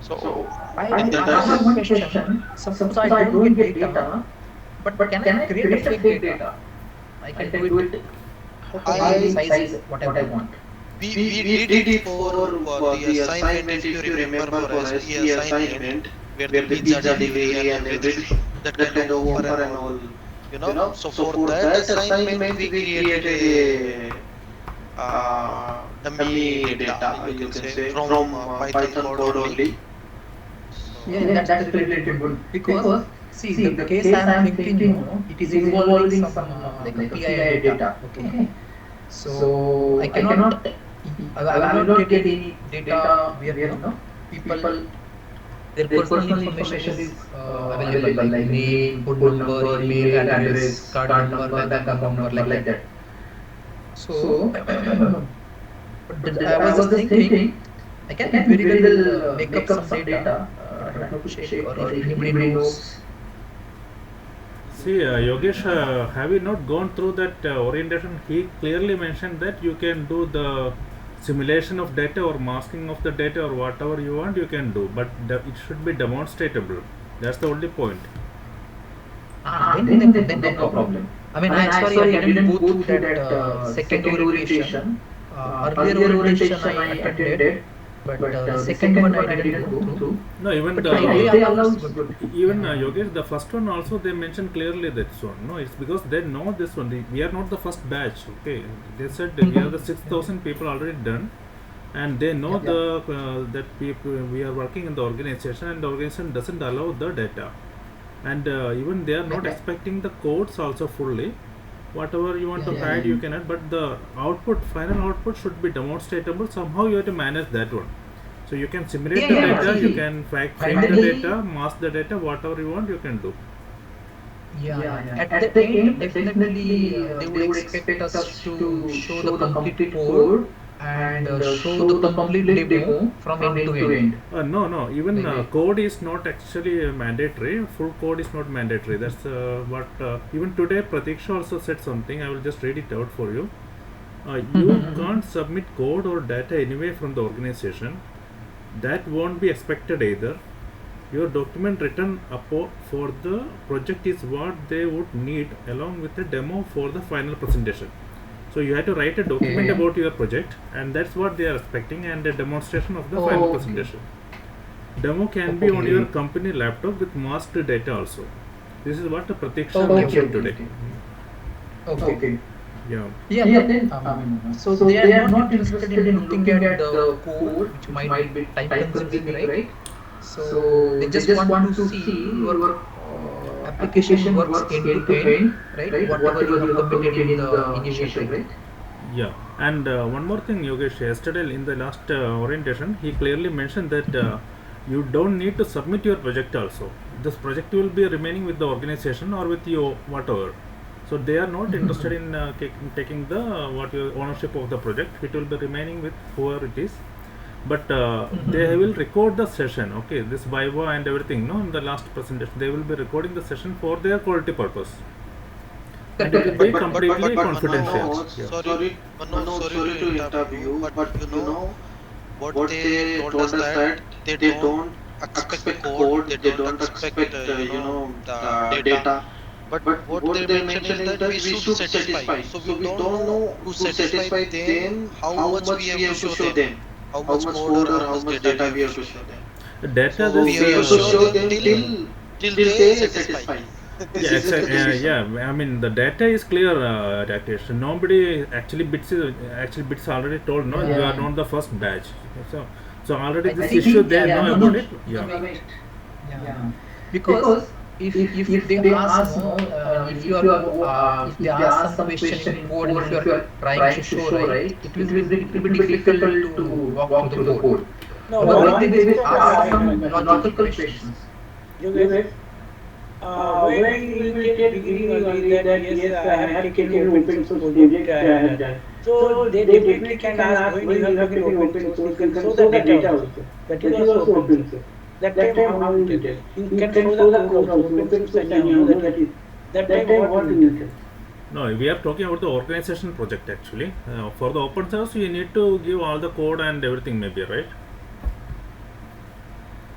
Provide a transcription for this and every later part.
So I in that I have case, one question. Suppose I don't get data, but can I create a fake data? I can do it. How can I I size what I want? we did it for the assignment. If you remember, for SPA assignment, where the pizza delivery and everything, that kind of offer and all, you know. So for that assignment, we created a dummy data, you can say, from Python code only. So Yeah, that's really good because see the case I am thinking, it is involving some like a PII data. Okay, so I cannot, I will not get any data where people their personal information is available, like name, phone number, email address, card number, bank account number, like that. So I was just thinking I can very well make up some data. I don't know to check or if anybody knows. See, Yogesh, have you not gone through that orientation? He clearly mentioned that you can do the simulation of data or masking of the data or whatever you want, you can do, but it should be demonstratable. That's the only point. Then no problem. I mean, actually, I didn't go through that second orientation. Earlier orientation I attended, but second one I didn't go through. No, even But the they allow good. even Yogesh, the first one also they mentioned clearly that one. No, it's because they know this one. We are not the first batch. Okay, they said that we are the 6,000 people already done, and they know that people we are working in the organization, and the organization doesn't allow the data, and even they are not expecting the codes also fully. Whatever you want to hide, you can add, but the final output should be demonstratable. Somehow you have to manage that one. So you can simulate the data, you can fake the data, mask the data, whatever you want, you can do. At the end, definitely they would expect us to show the complete code and show the complete demo from end to end. No. Even code is not actually mandatory. Full code is not mandatory. That's what even today Pratiksha also said something. I will just read it out for you. You can't submit code or data anyway from the organization. That won't be expected either. Your document written up for the project is what they would need along with the demo for the final presentation. So you have to write a document about your project, and that's what they are expecting, and a demonstration of the final presentation. Demo can be on your company laptop with masked data also. This is what the Pratiksha mentioned today. Okay. Yeah. Then so they are not interested in looking at the code, which might be time consuming, right? So they just want to see your application works end to end, right? Whatever you have committed in the initial, right? Yeah, and one more thing, Yogesh. Yesterday in the last orientation, he clearly mentioned that you don't need to submit your project also. This project will be remaining with the organization or with you, whatever. So they are not interested in taking the ownership of the project. It will be remaining with whoever it is. But they will record the session. Okay, this Viva and everything. No, in the last presentation, they will be recording the session for their quality purpose. And it will be completely confidential. Sorry to interrupt you, but you know what they told us that they don't expect code, they don't expect the data. But what they mentioned is that we should satisfy. So we don't know to satisfy them how much we have to show them, how much code or how much data we have to show them. The data So we have to show them till they satisfy. Yeah, exactly. I mean the data is clear, Rakesh. Nobody actually bits already told no, you are not the first batch. So already this issue they know about it. Yeah. Because if they ask if you are if they ask some question in code, if you are trying to show, right, it will be difficult to walk through the code. No, but they will ask some logical questions. When you will take degree only that yes, I have taken open source project I have done. So they definitely can ask when you have taken open source, you can show the data also. That is also open source. That time how you will tell? You can show the code also, open source and you know that time what you will tell? No, we are talking about the organization project actually. For the open source, you need to give all the code and everything maybe, right?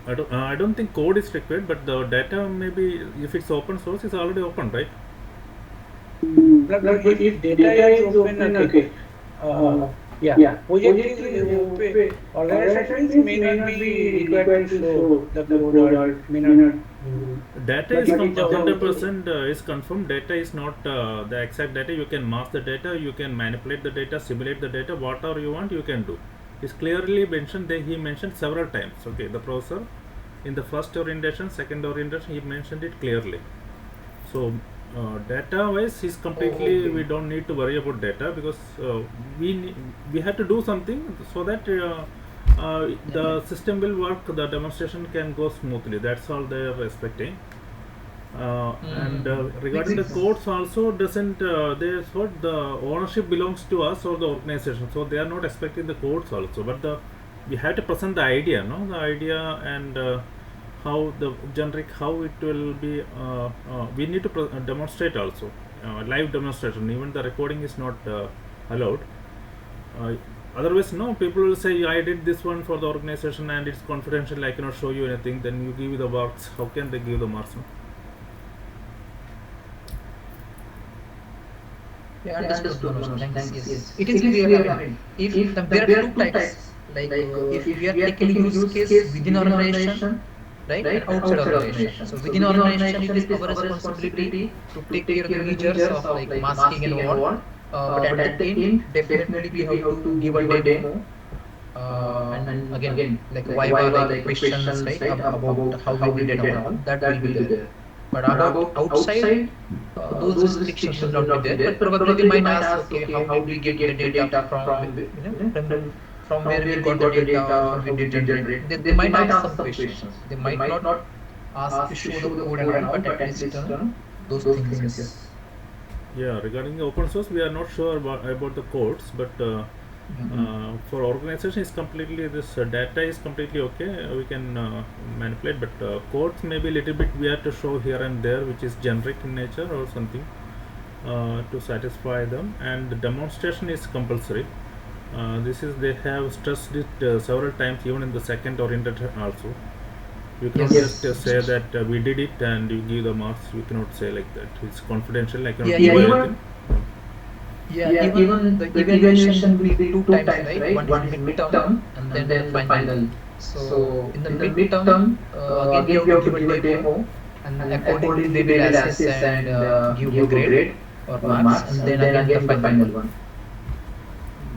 I don't think code is required, but the data maybe if it's open source, it's already open, right? But if data is open, okay. Project is open. Organizations may not be required to show the code or may not. Data is 100% is confirmed. Data is not the exact data. You can mask the data, you can manipulate the data, simulate the data, whatever you want, you can do. It's clearly mentioned that he mentioned several times. Okay, the professor in the first orientation, second orientation, he mentioned it clearly. So data wise is completely, we don't need to worry about data, because we have to do something so that the system will work, the demonstration can go smoothly. That's all they are expecting. And regarding the codes also, doesn't they thought the ownership belongs to us or the organization, so they are not expecting the codes also, but the we have to present the idea, no, the idea, and how the generic, how it will be, we need to demonstrate also, live demonstration. Even the recording is not allowed. uh, Otherwise, no, people will say, I did this one for the organization and it's confidential, I cannot show you anything. Then you give the marks, how can they give the marks, no? Yeah, understood. Manoj. Thanks. Yes. It is clear. I mean, if there are two types, like if we are taking use case within organization, right, and outside organization. So within organization, it is our responsibility to take care of the measures of like masking and all. But at the end, definitely we have to give a demo. And again, like Viva, like questions, right, about how we did it and all, that will be there. But about outside, those restrictions will not be there. But probably they might ask, okay, how did we get the data from, from where we got the data, or how we generate. They might ask some questions. They might not ask to show the code and all, but at least those things. Yes. Yeah, regarding the open source, we are not sure about the codes, but for organization is completely, this data is completely okay, we can manipulate, but codes maybe a little bit we have to show here and there, which is generic in nature or something, to satisfy them. And the demonstration is compulsory. This is, they have stressed it several times, even in the second orientation also. You cannot just say that we did it and you give the marks. You cannot say like that. It's confidential. I cannot give anything. Even the evaluation will be two times, right? One is midterm and then the final. So in the midterm, again we have to give a demo, and accordingly they will assess and give a grade or marks, and then again the final one.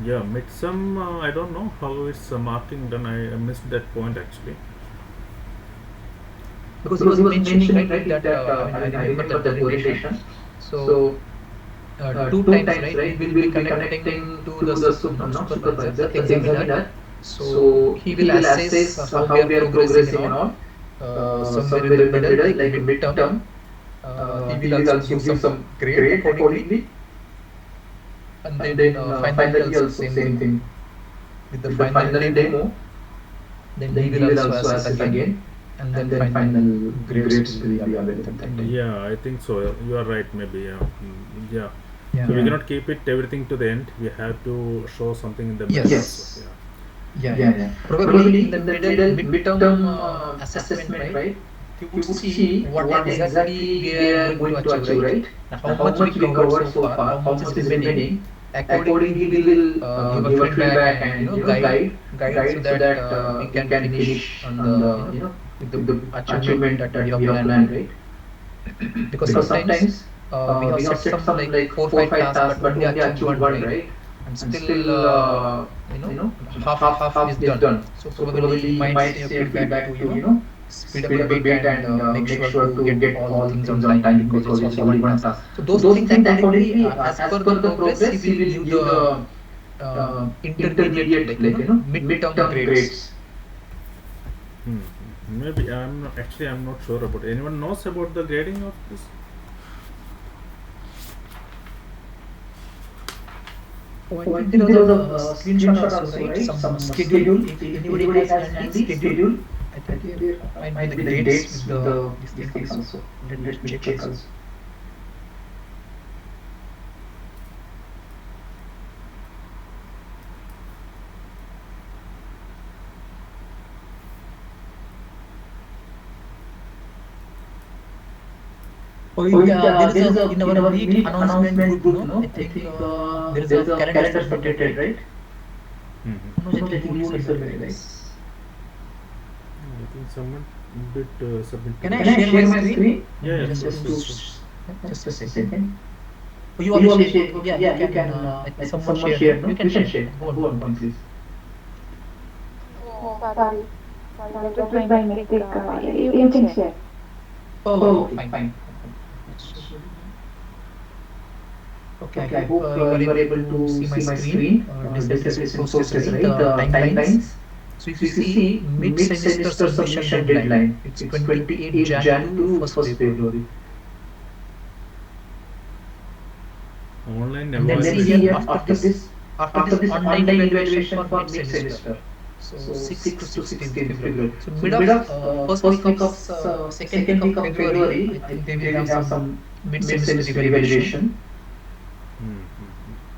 Yeah, midsum, I don't know how it's marking done. I missed that point actually. Because he was mentioning, right, that I remember the orientation. So two times, right, we will be connecting to the supervisor, examiner. So he will assess how we are progressing and all. Somewhere in the middle, like midterm, he will also give some grade accordingly. And then finally also same thing with the final demo. Then he will also assess again. And then final grades will be available. Yeah, I think so. You are right, maybe. Yeah. So we cannot keep it everything to the end. We have to show something in the middle. Yes. Also. Yeah. Probably in the middle midterm assessment, right? You would see what exactly we are going to achieve, right? How much we covered so far, how much is remaining. Accordingly, we will give a feedback and guide so that we can finish on the with the achievement that we have planned, right? Because sometimes we have set some like 4-5 tasks, but only achieved one, right? And still, half is done. So probably we might say feedback to speed up a bit and make sure to get all things on time, because it's only one task. So those things accordingly, as per the progress, he will give the intermediate, like midterm grades. Maybe I'm not sure about it. Anyone knows about the grading of this? I think there was a screenshot also, right? Some schedule. If anybody has any schedule, I think I find the dates with these things also. Let me check also. There is a in our week announcement group, I think there is a calendar submitted, right? I think someone did submit. Can I share my screen? Yeah. Just a second. You want to share? Yeah, you can. Someone share. You can share. Go on, please. Sorry. Sponsored by MTech. You can share. Oh, okay, fine. So, okay, I hope you are able to see my screen. This is Sem4 process, right? The timelines. So if you see mid-semester submission deadline, it's 28 Jan to 1st February. Online And then see evaluation. here after this online evaluation for mid-semester. So 6th to 16th February. So mid of first week of second week of February, I think they will have some mid-semester evaluation.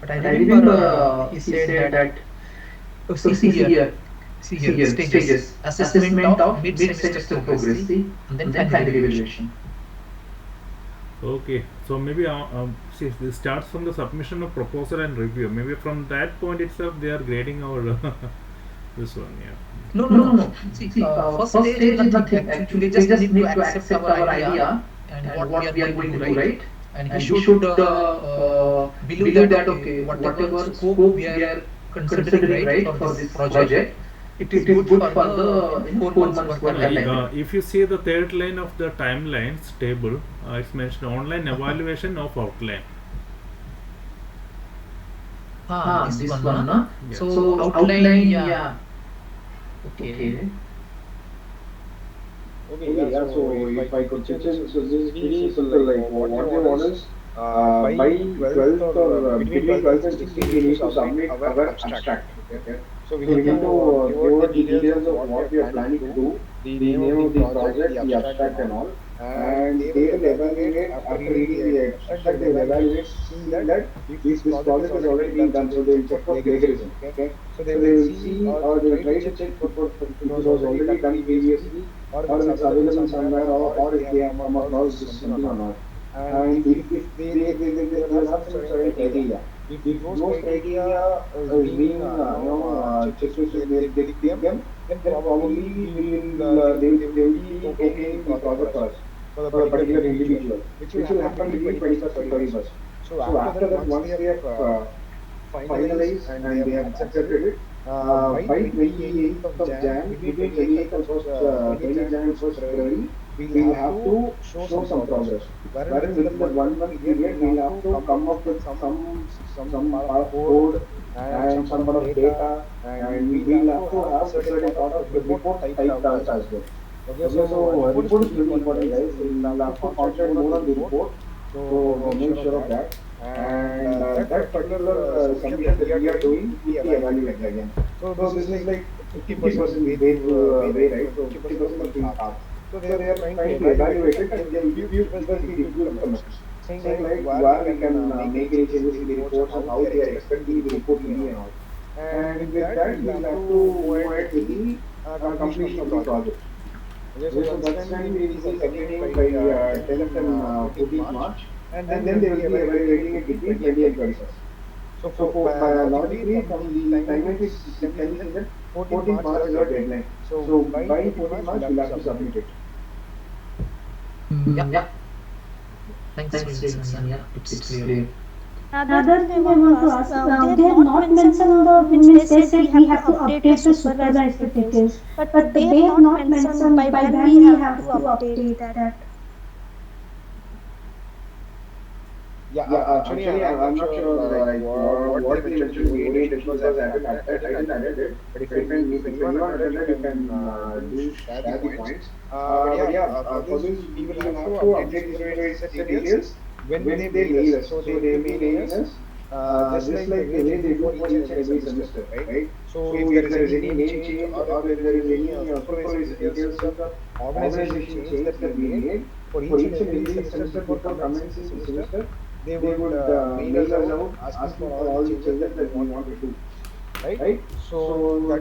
But I remember he said that, oh, see here stages assessment of mid-semester progress, see, and then final evaluation. Okay, so maybe see, this starts from the submission of proposal and review. Maybe from that point itself, they are grading our this one. Yeah. No. See, first stage is nothing. Actually, they just need to accept our idea and what we are going to do, right? And he should believe that okay, whatever scope we are considering, right, for this project, it is good for the in 4 months work time. If you see the third line of the timelines table, it's mentioned online evaluation of outline. This one, na? Yeah. So outline, yeah. Okay. Okay, yeah, so if I could pitch in, so this is pretty simple, like what they want is, by 12th or between 12th and 16th, we need to submit our abstract, okay? So we need to give out the details of what we are planning to do, the name of the project, the abstract and all, and they will evaluate after reading the abstract, they will evaluate, see that this project is already being done, so they will check for plagiarism, okay? So they will see or they will try to check if it was already done previously, or if it's available somewhere, or if they have come across this something or not. And if they will have some certain criteria. If those criteria is being checked with them, then probably they will be okay the project for us, for the particular individual, which will happen between 21st to 31st. So after that, once they have finalized and they have accepted it, by 28th of Jan, between 28th and 20th Jan and 1st February, we'll have to show some progress. Wherein within that 1 month period, we'll have to come up with some part of code and some part of data, and we'll have to have a certain sort of report typed out as well. Okay, so report is really important, guys. We'll have to concentrate more on the report, so make sure of that. And that particular submission that we are doing will be evaluated again. So this is like 50% way, right? So 50% of the task. So they are trying to evaluate it and then give us the comments, saying like where we can make any changes in the reports and how they are expecting the report to be and all. And with that, we'll have to move ahead with the completion of the project. Okay, so that's when we will be submitting by 10th and 14th March. And then they will be evaluating it between 20 and 21st. So logically, from the timeline is 14 March is our deadline. So by 14 March, we'll have to submit it. Yeah. Thanks, Vincent. Yeah, it's clear. Another thing I want to ask, they have not mentioned the, means they said we have to update the supervisor details, but they have not mentioned by when we have to update that. Yeah, actually, I'm not sure like what they mentioned we need because I didn't added it. But if anyone added it, you can do share the points. But yeah, for this we will have to update the supervisor details when they mail us. So they will be mailing us just like the way they do for each and every semester, right? So if there is any name change or if there is any supervisor details of the organization change that we made for each and every semester before commencing the semester, they would mail us out asking for all the changes that we want to do, right? So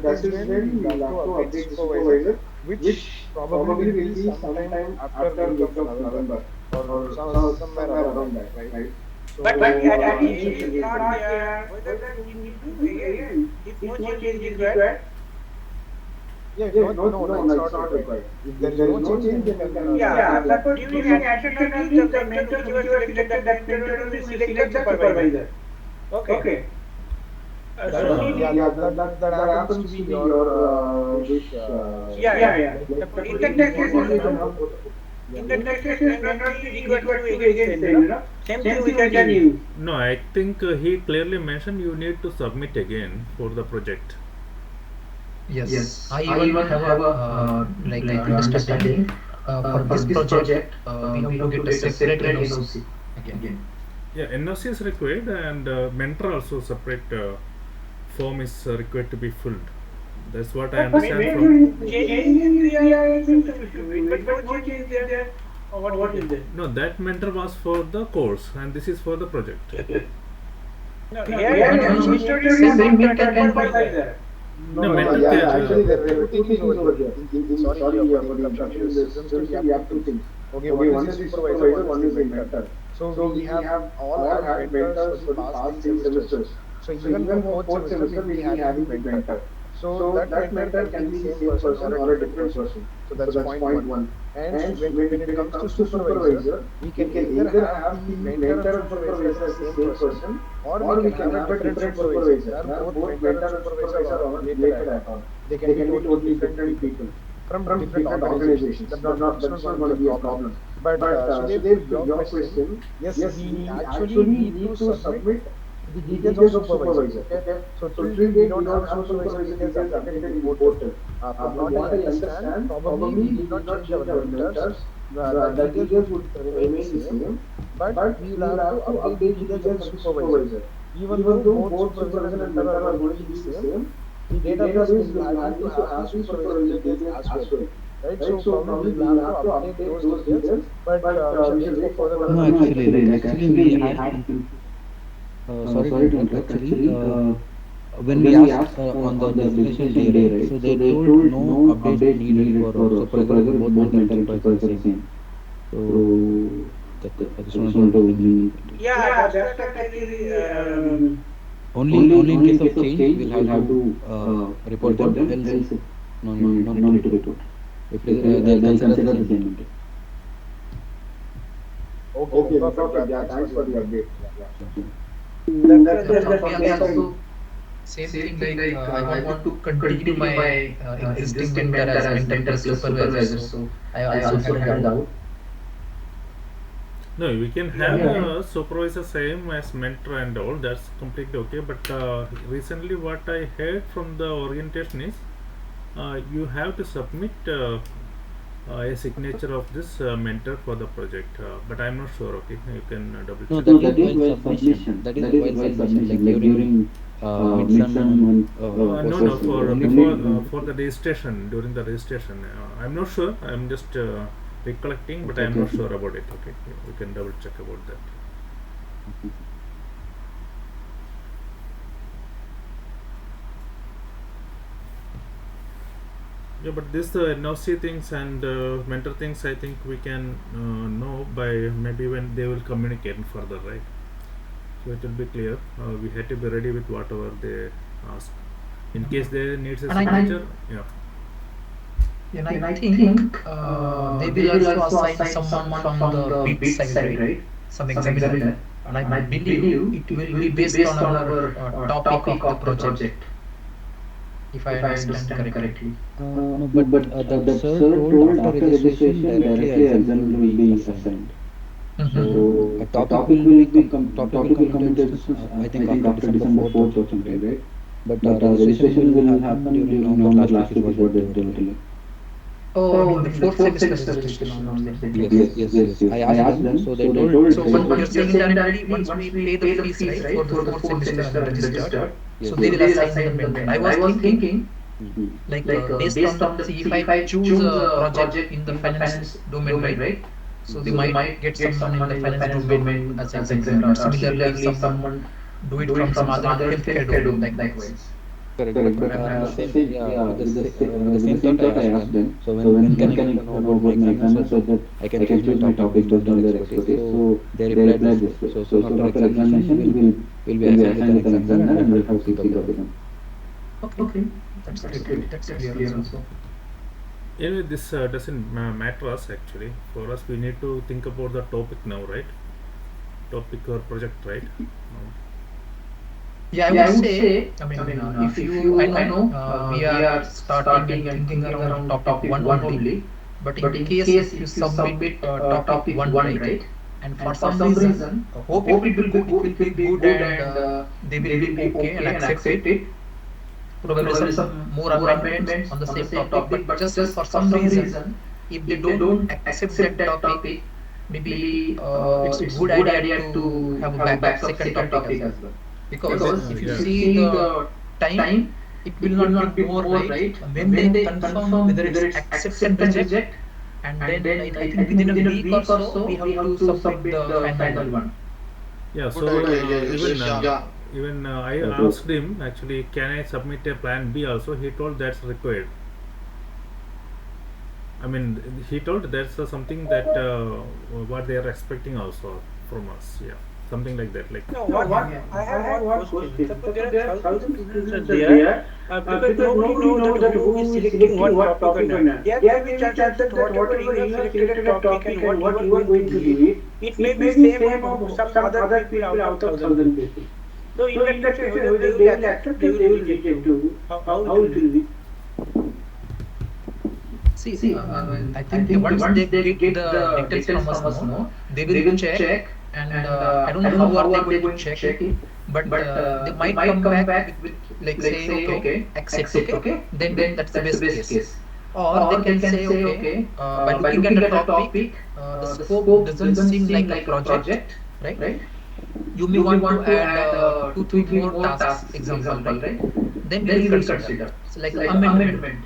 that is when we will have to update the supervisor, which probably will be sometime after mid of November or somewhere around that, right? But if it is not there, whether that we need to do again, if no change is required. Yeah, no, it's not required. If there is no change, then we can. Yeah, suppose during additional the mentor which was selected that mentor will select the supervisor. Okay. That So yeah, that happens to be your wish. yeah, Sandeep. yeah, yeah. Like In we that we case, want you to have yeah. in that case, it may not be required to again send. Same thing we can can use. use. No, I think he clearly mentioned you need to submit again for the project. Yes, Yes, I I even even have have a a understanding. understanding. For For this this project, project, we have we to have to get a get a separate separate NOC NOC again. again. Yeah, NOC is required and mentor also separate form is required to be filled. That's what I But understand when from. changing it, we are being Changing substitute to it. But but no no change is change is there. there. Or what is What there? is there? No, that mentor was for the course and this is for the project. No, No, here No, here no, no, no. mentor is Same not mentor can considered be. like that. No, No, mentor yeah, can. actually there are two things over here. Sorry for the interruption. In this system, we have two things. Okay, one is the supervisor, one is the mentor. So we have all had mentors for the past 3 semesters. So even for fourth semester, we'll be having the mentor. So that mentor can be the same person or a different person. So that's point one. And when it comes to supervisor, we can either have the mentor and supervisor as the same person, or we can have a different supervisor where both mentor and supervisor are on related add-on. They can be totally different people from different organizations. That's not going to be a problem. But Sudev, to your question, yes, we actually need to submit the details of supervisor. Okay, so till date we don't have a supervisor details updated in the portal. From what I understand, probably we did not change our mentors. The details would remain the same, but we will have to update the details of the supervisor. Even though both supervisor and mentor are going to be the same, the database will need to have the supervisor details as well, right? So probably we will have to update those details, but we shall wait for further No, confirmation. actually, we had. Sorry to interrupt. Actually, when we asked on the designation day, right? So they told no update needed for supervisor. Both mentor and supervisor are same. So that I just I just wanted want to to mention bring that. Yeah, that's what actually. Only in only case in of case of change change we'll we'll have have to to report report them. them. Else Else no no need need to to report. report. If If they'll they'll consider the consider the same same mentor. mentor. Okay, then perfect. Yeah, thanks for the update. Yeah. That's Yeah, that's from the me first time. also, same thing. I want to continue my existing mentor as mentor plus supervisor. So I I also also had a had a doubt. doubt. No, we can have Yeah. supervisor same as mentor and all. That's completely okay. But recently, what I heard from the orientation is you have to submit a signature of this mentor for the project. But I'm not sure. Okay, you can double No, check. that No, is that is while while submission. submission. That is That is while while submission, like submission. Like during during midsem midsum and and No, no, post-sem. for only for the registration during the registration. I'm not sure. I'm just recollecting, but Okay, I'm okay. not sure about it. Okay, we can double check about that. Yeah, but this NOC things and mentor things, I think we can know by maybe when they will communicate further, right? So it will be clear. We had to be ready with whatever they ask. In case they needs a And I signature, yeah. and I and I think think they they will will also also assign assign someone someone from from the the bid bid side, side, right? right? Some Some examiner. examiner. And I And I believe believe it it will be will be based on based on our our topic topic of the of the project, project, if I if I understand understand correctly. correctly. No, No, but but that that sir sir told told after after registration registration directly directly examiner will examiner will be be assigned. assigned. Mhm. So So a topic will be topic will topic come will into come into existence. existence. I think I think after after December December 4th or 4th or something, something, right? right? But But registration registration will will happen happen during during November November last week last is week what is what they were they were telling. telling. Oh, I Oh, mean I the mean the fourth fourth semester semester registration registration on on saying. saying. Yes, Yes, yes, yes, yes. yes. I I asked asked them, them, so they so they told told. So So you're but you're saying saying directly directly once once we we pay the pay the fees, fees, right, for right, the for the fourth fourth semester semester and registered, unregistered, so yes, they so will they'll assign the assign the mentor. I mentor. was I was thinking thinking like like based on based the, on the see, if see, if I I choose choose a a project project in the in the finance finance domain, domain, right? right? So they So they might might get get someone in someone the in the finance finance domain domain as as examiner, or examiner, or similarly if similarly if someone someone do it do it from some from some other other healthcare healthcare domain domain likewise. likewise. correct. Correct, But but same, same, yeah, yeah, with the with the same same thought I thought I asked asked them. them. So So when when can I can get I to get know to know about my about my examiner examiner so so that that I can I can choose my choose my topic topic based based on on their their expertise? expertise? So So they they replied replied this way. this way. So soon So soon after after examination, examination, we'll be we'll be assigned with assigned an with an examiner and examiner we'll and have we'll to have to speak up speak with up with them. them. Okay, Okay, that's that's great. great. That's That's clear clear also. also. Anyway, this doesn't matter us actually. For us, we need to think about the topic now, right? Topic or project, right? Yeah, I would say, I mean, if you, I know we are starting and thinking around topic one only, but in case if you submit topic one, right, and for some reason, hope it will be good and they will be okay and accept it. Probably some more amendments on the same topic, but just for some reason, if they don't accept that topic, maybe it's good idea to have a backup second topic as well, because if you Yeah. see the time, it will not be more, right? When they confirm whether it's accept and reject, and then I think within a week or so we have to submit the final one. Yeah, Good so idea, Yogesh. Yeah. even I Right, right. asked him actually, can I submit a plan B also? He told that's required. I mean, he told that's something that what they are expecting also from us. Yeah, something like that. Like No, Yeah, what yeah. I have one question. Suppose there are thousands of students are there, because nobody know that who is selecting what topic or not. There may be chances that whatever you have selected a topic and what you are going to do it may be same of some other people out of thousand people. So in that case, whether they will accept or they will reject you. How it will be? See, I think once they get the details from us, no, they will check, and I don't know how are they going to check it, but they might come back with like saying, okay, accept, okay, then that's the best case. Or they can say, okay, by looking at the topic, the scope doesn't seem like a project, right? You may want to add two, three more tasks, example, right? Then we will consider. It's like amendment.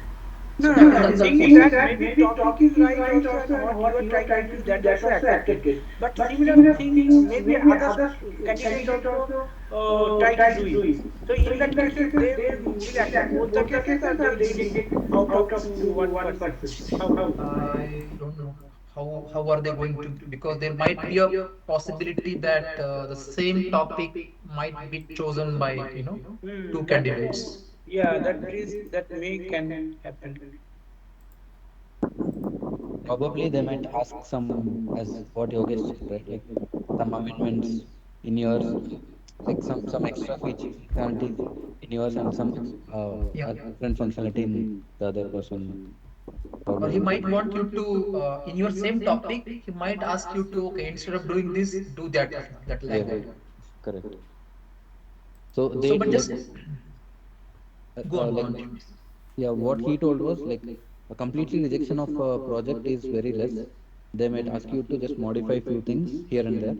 No, So no, that is no. also Thing is possible. that maybe topic is right also, and what you are trying to do that's also accepted. But similar things maybe other candidates also try to do it. So in that cases they will accept both the cases or they will reject out of two one person. How? I don't know how are they going to, because there might be a possibility that the same topic might be chosen by two candidates. Yeah, that may can happen. Probably they might ask some, as what Yogesh said, right? Like some amendments in yours, like some extra feature functionalities in yours and some Yeah. different functionality in the other person. Or Probably he like might that. want you to in your same topic, he might ask you to, okay, instead of doing this, do that, or that, like Yes, that. correct. So So they but like just go like on, please. yeah, what he told was like a completely rejection of a project is very less. They might ask you to just modify few things here and there,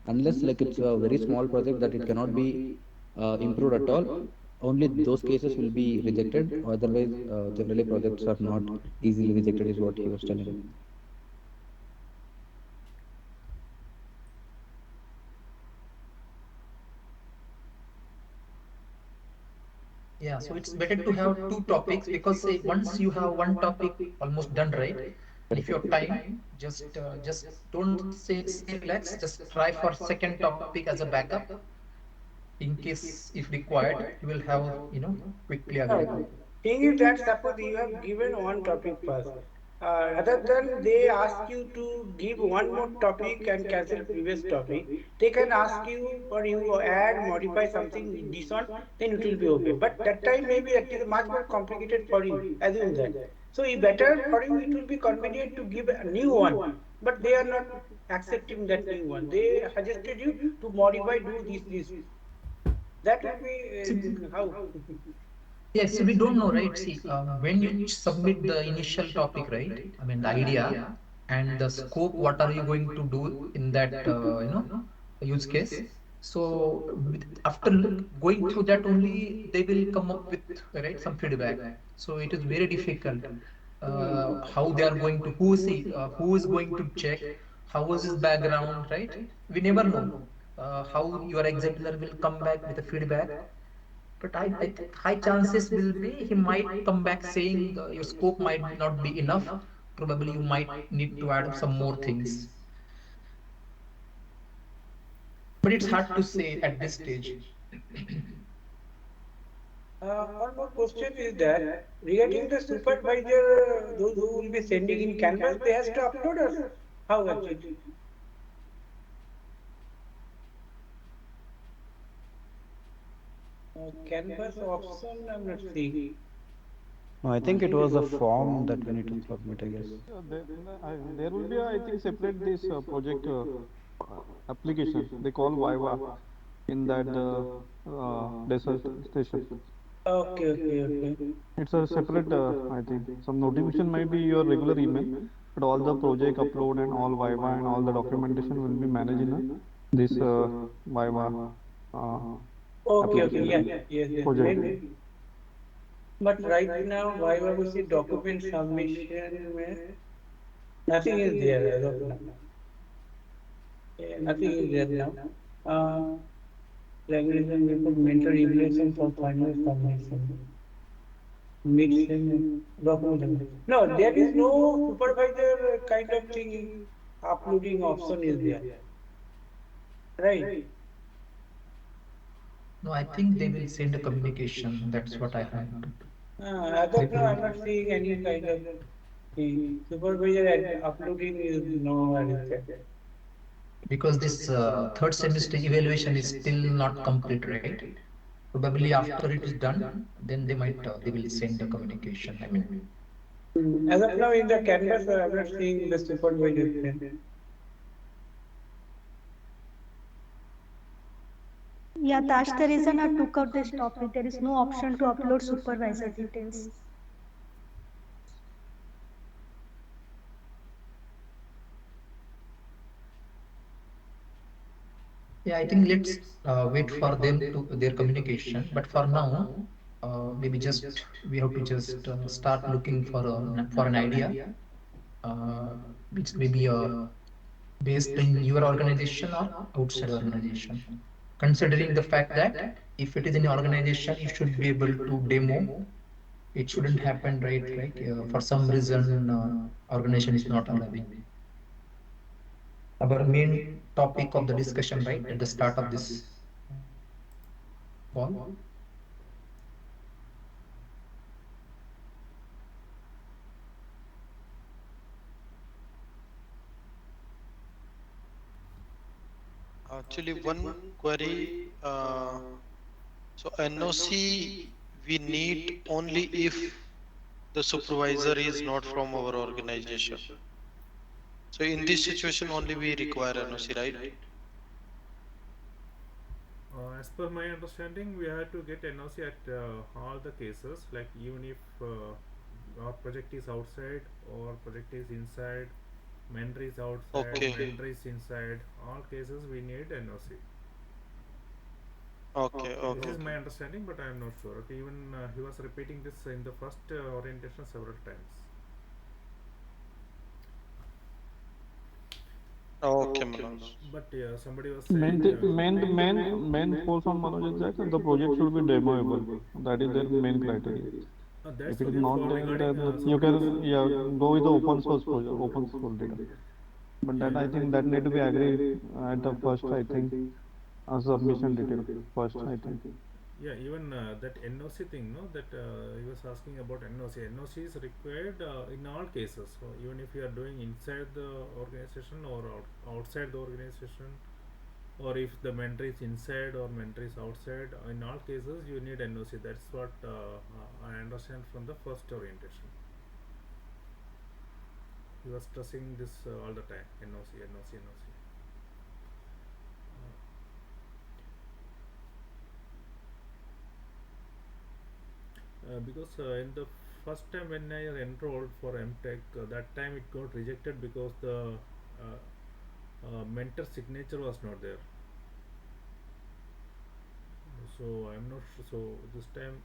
unless like it's a very small project that it cannot be improved at all. Only those cases will be rejected. Otherwise, generally projects are not easily rejected, is what he was telling. Yeah, so it's better to have two topics, because say once you have one topic almost done, right? And if you have time, just don't say relax, just try for second topic as a backup, in case if required you will have quickly No, available. thing is that suppose you have given one topic first, rather than they ask you to give one more topic and cancel previous topic, they can ask you or you add, modify something in this one, then it will be okay. But that time maybe it is much more complicated for you. Assume that. So it better for you. It will be convenient to give a new one, but they are not accepting that new one. They suggested you to modify, do this. That will See, be how. yes, we don't know, right? See, when you submit the initial topic, right? I mean, the idea and the scope, what are you going to do in that, use case? So, after going through that only, they will come up with, right, some feedback. So, it is very difficult. How they are going to, who is going to check, how was his background, right? We never know how your examiner will come back with a feedback, but I think high chances will be he might come back saying your scope might not be enough. Probably you might need to add some more things. But it's hard to say at this stage. One more question is that regarding the supervisor, those who will be sending in Canvas, they has to upload us. How actually? Canvas option, I'm not seeing. No, I think it was a form that we need to submit, I guess. There will be, I think, separate this project application they call Viva in that desert station. Okay, okay, okay. It's a separate, I think. Some notification might be your regular email, but all the project upload and all Viva and all the documentation will be managed in this Viva uh, Okay, okay, application yeah, yes, yes, project. maybe. But right now, why we see document submission, nothing is there as of now. Yeah, nothing is there now. Uh, Regulation report mentor evaluation for final submission. Mixing document. No, there is no supervisor kind of thing. Uploading option is there, right? No, I think they will send a communication. That's what I heard. As They of now, will I'm not seeing any kind of thing. Supervisor uploading is nowhere is there. because this third semester evaluation is still not complete, right? Probably after it is done, then they will send the communication. I mean, As of now, in the canvas, I'm not seeing the supervisor thing. Yeah, that's the reason I took out this topic. There is no option to upload supervisor details. yeah, I think let's wait for them to their communication. But for now, maybe just we have to just start looking for an idea, uh, which may be based in your organization or outside organization. Considering the fact that if it is in organization, you should be able to demo. It shouldn't happen, right? Like for some reason, organization is not allowing. Our main topic of the discussion, right, at the start of this call. Actually, one query. So NOC we need only if the supervisor is not from our organization. So in this situation only we require NOC, right? As per my understanding, we have to get NOC at all the cases. Like even if our project is outside or project is inside, mentor is outside, Okay. mentor is inside. All cases we need NOC. Okay. This Okay. is my understanding, but I am not sure. Okay, even he was repeating this in the first orientation several times. Okay, Manoj. But yeah, somebody was Main, saying. main force on Manoj is that the project should be demoable. That is their main criteria. If That's it is okay not for there, regarding then you somebody was. can, yeah, go with the open source project, open source data. But Yeah, that, I think, that need to be agreed at the first, I think, submission detail first, I think. yeah, even that NOC thing, no, that he was asking about NOC. NOC is required in all cases. So even if you are doing inside the organization or outside the organization, or if the mentor is inside or mentor is outside, in all cases you need NOC. That's what I understand from the first orientation. He was stressing this all the time. NOC, NOC, NOC. Because in the first time when I enrolled for MTech, that time it got rejected because the mentor signature was not there. So I'm not sure. So this time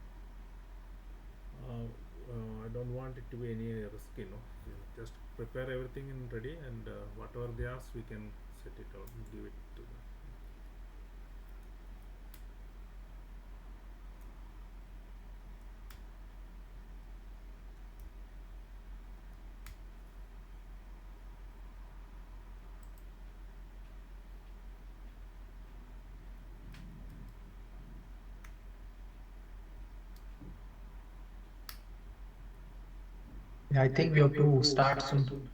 I don't want it to be any risk. Just prepare everything in ready, and whatever they ask, we can set it out and give it to them. Yeah, I think we have to start soon.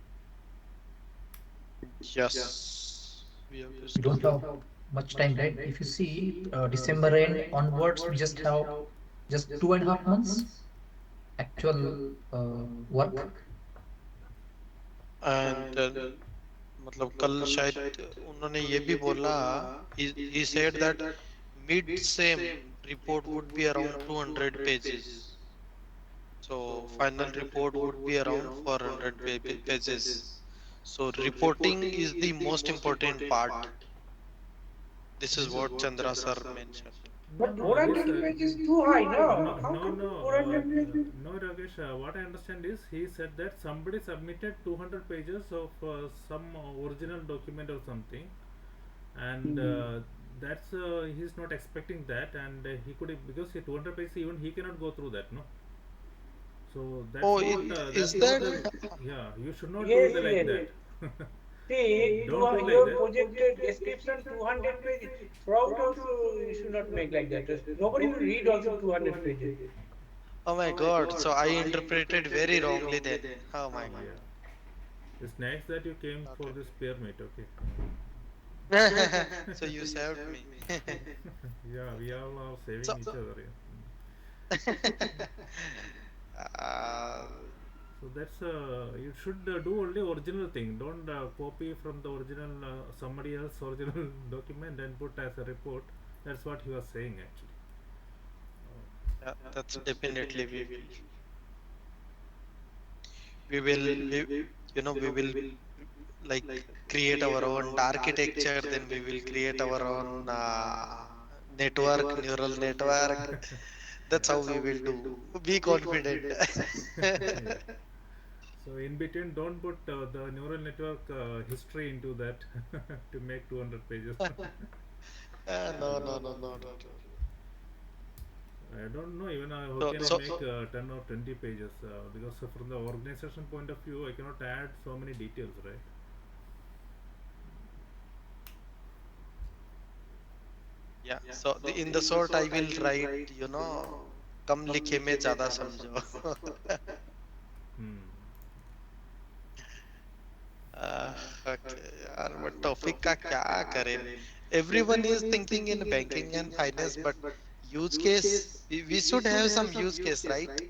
Yes. We have to We don't start. have much time, right? If you see December end onwards, we just have just 2.5 months actual work. And मतलब कल शायद उन्होंने ये भी बोला, he said that mid same report would be around 200 pages, so final report would be around 400 pages. So reporting is the most important part. This is what Chandra sir mentioned. No, But no, this 400 pages is too high, no, no? How no, come no, 400 pages? no, Rakesh. What I understand is he said that somebody submitted 200 pages of some original document or something, and that's he's not expecting that, and he could, because he 200 pages, even he cannot go through that, no. So Oh, that's is not that? the, yeah. You should not do Yes, the like yes. that. See, Don't do like your that. project description 200 pages. Throughout also, you should not make like that. Nobody will read also 200 pages. Oh my God! So I interpreted very wrongly then. Oh my God. Yeah. It's nice that you came for Okay. this peer meet. Okay. So you saved me. Yeah, we all are So, saving each other. Yeah. uh, So that's you should do only original thing. Don't copy from the original somebody else original document and put as a report. That's what he was saying actually. yeah, that's definitely we we will like create our own architecture, then we will create our own network, neural network. That's how we will do. Be confident. Yeah. So in between, don't put the neural network history into that to make 200 pages. No, no, no, no, no, no. I don't know even how So, can I so make 10 or 20 pages because from the organization point of view, I cannot add so many details, right? yeah. So in the short, I will write, कम लिखे में ज्यादा समझो. Hmm. Okay, यार but topic का क्या करें? Everyone is thinking in banking and finance, but use case, we should have some use case, right?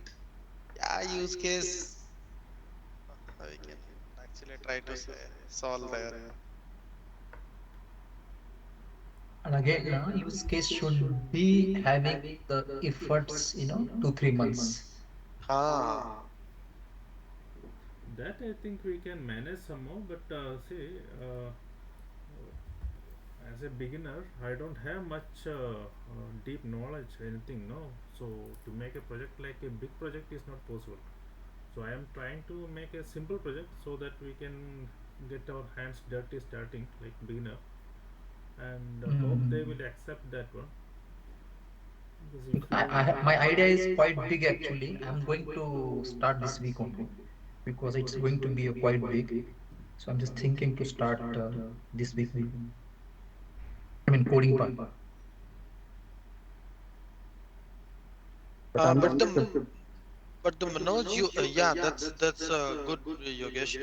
Yeah, use case we can actually try to solve there. And again, use case should be having the efforts, 2-3 months. हाँ. That I think we can manage somehow, but see, as a beginner, I don't have much deep knowledge, anything, no. So to make a project like a big project is not possible. So I am trying to make a simple project so that we can get our hands dirty starting like beginner, and hope they Mm. will accept that one. Because if My idea is quite big actually. I'm going to start this week only because it's going to be a quite big. So I'm just thinking to start this week only. I mean, coding part. But I'm But just the Manoj, you yeah, that's good, Yogesh.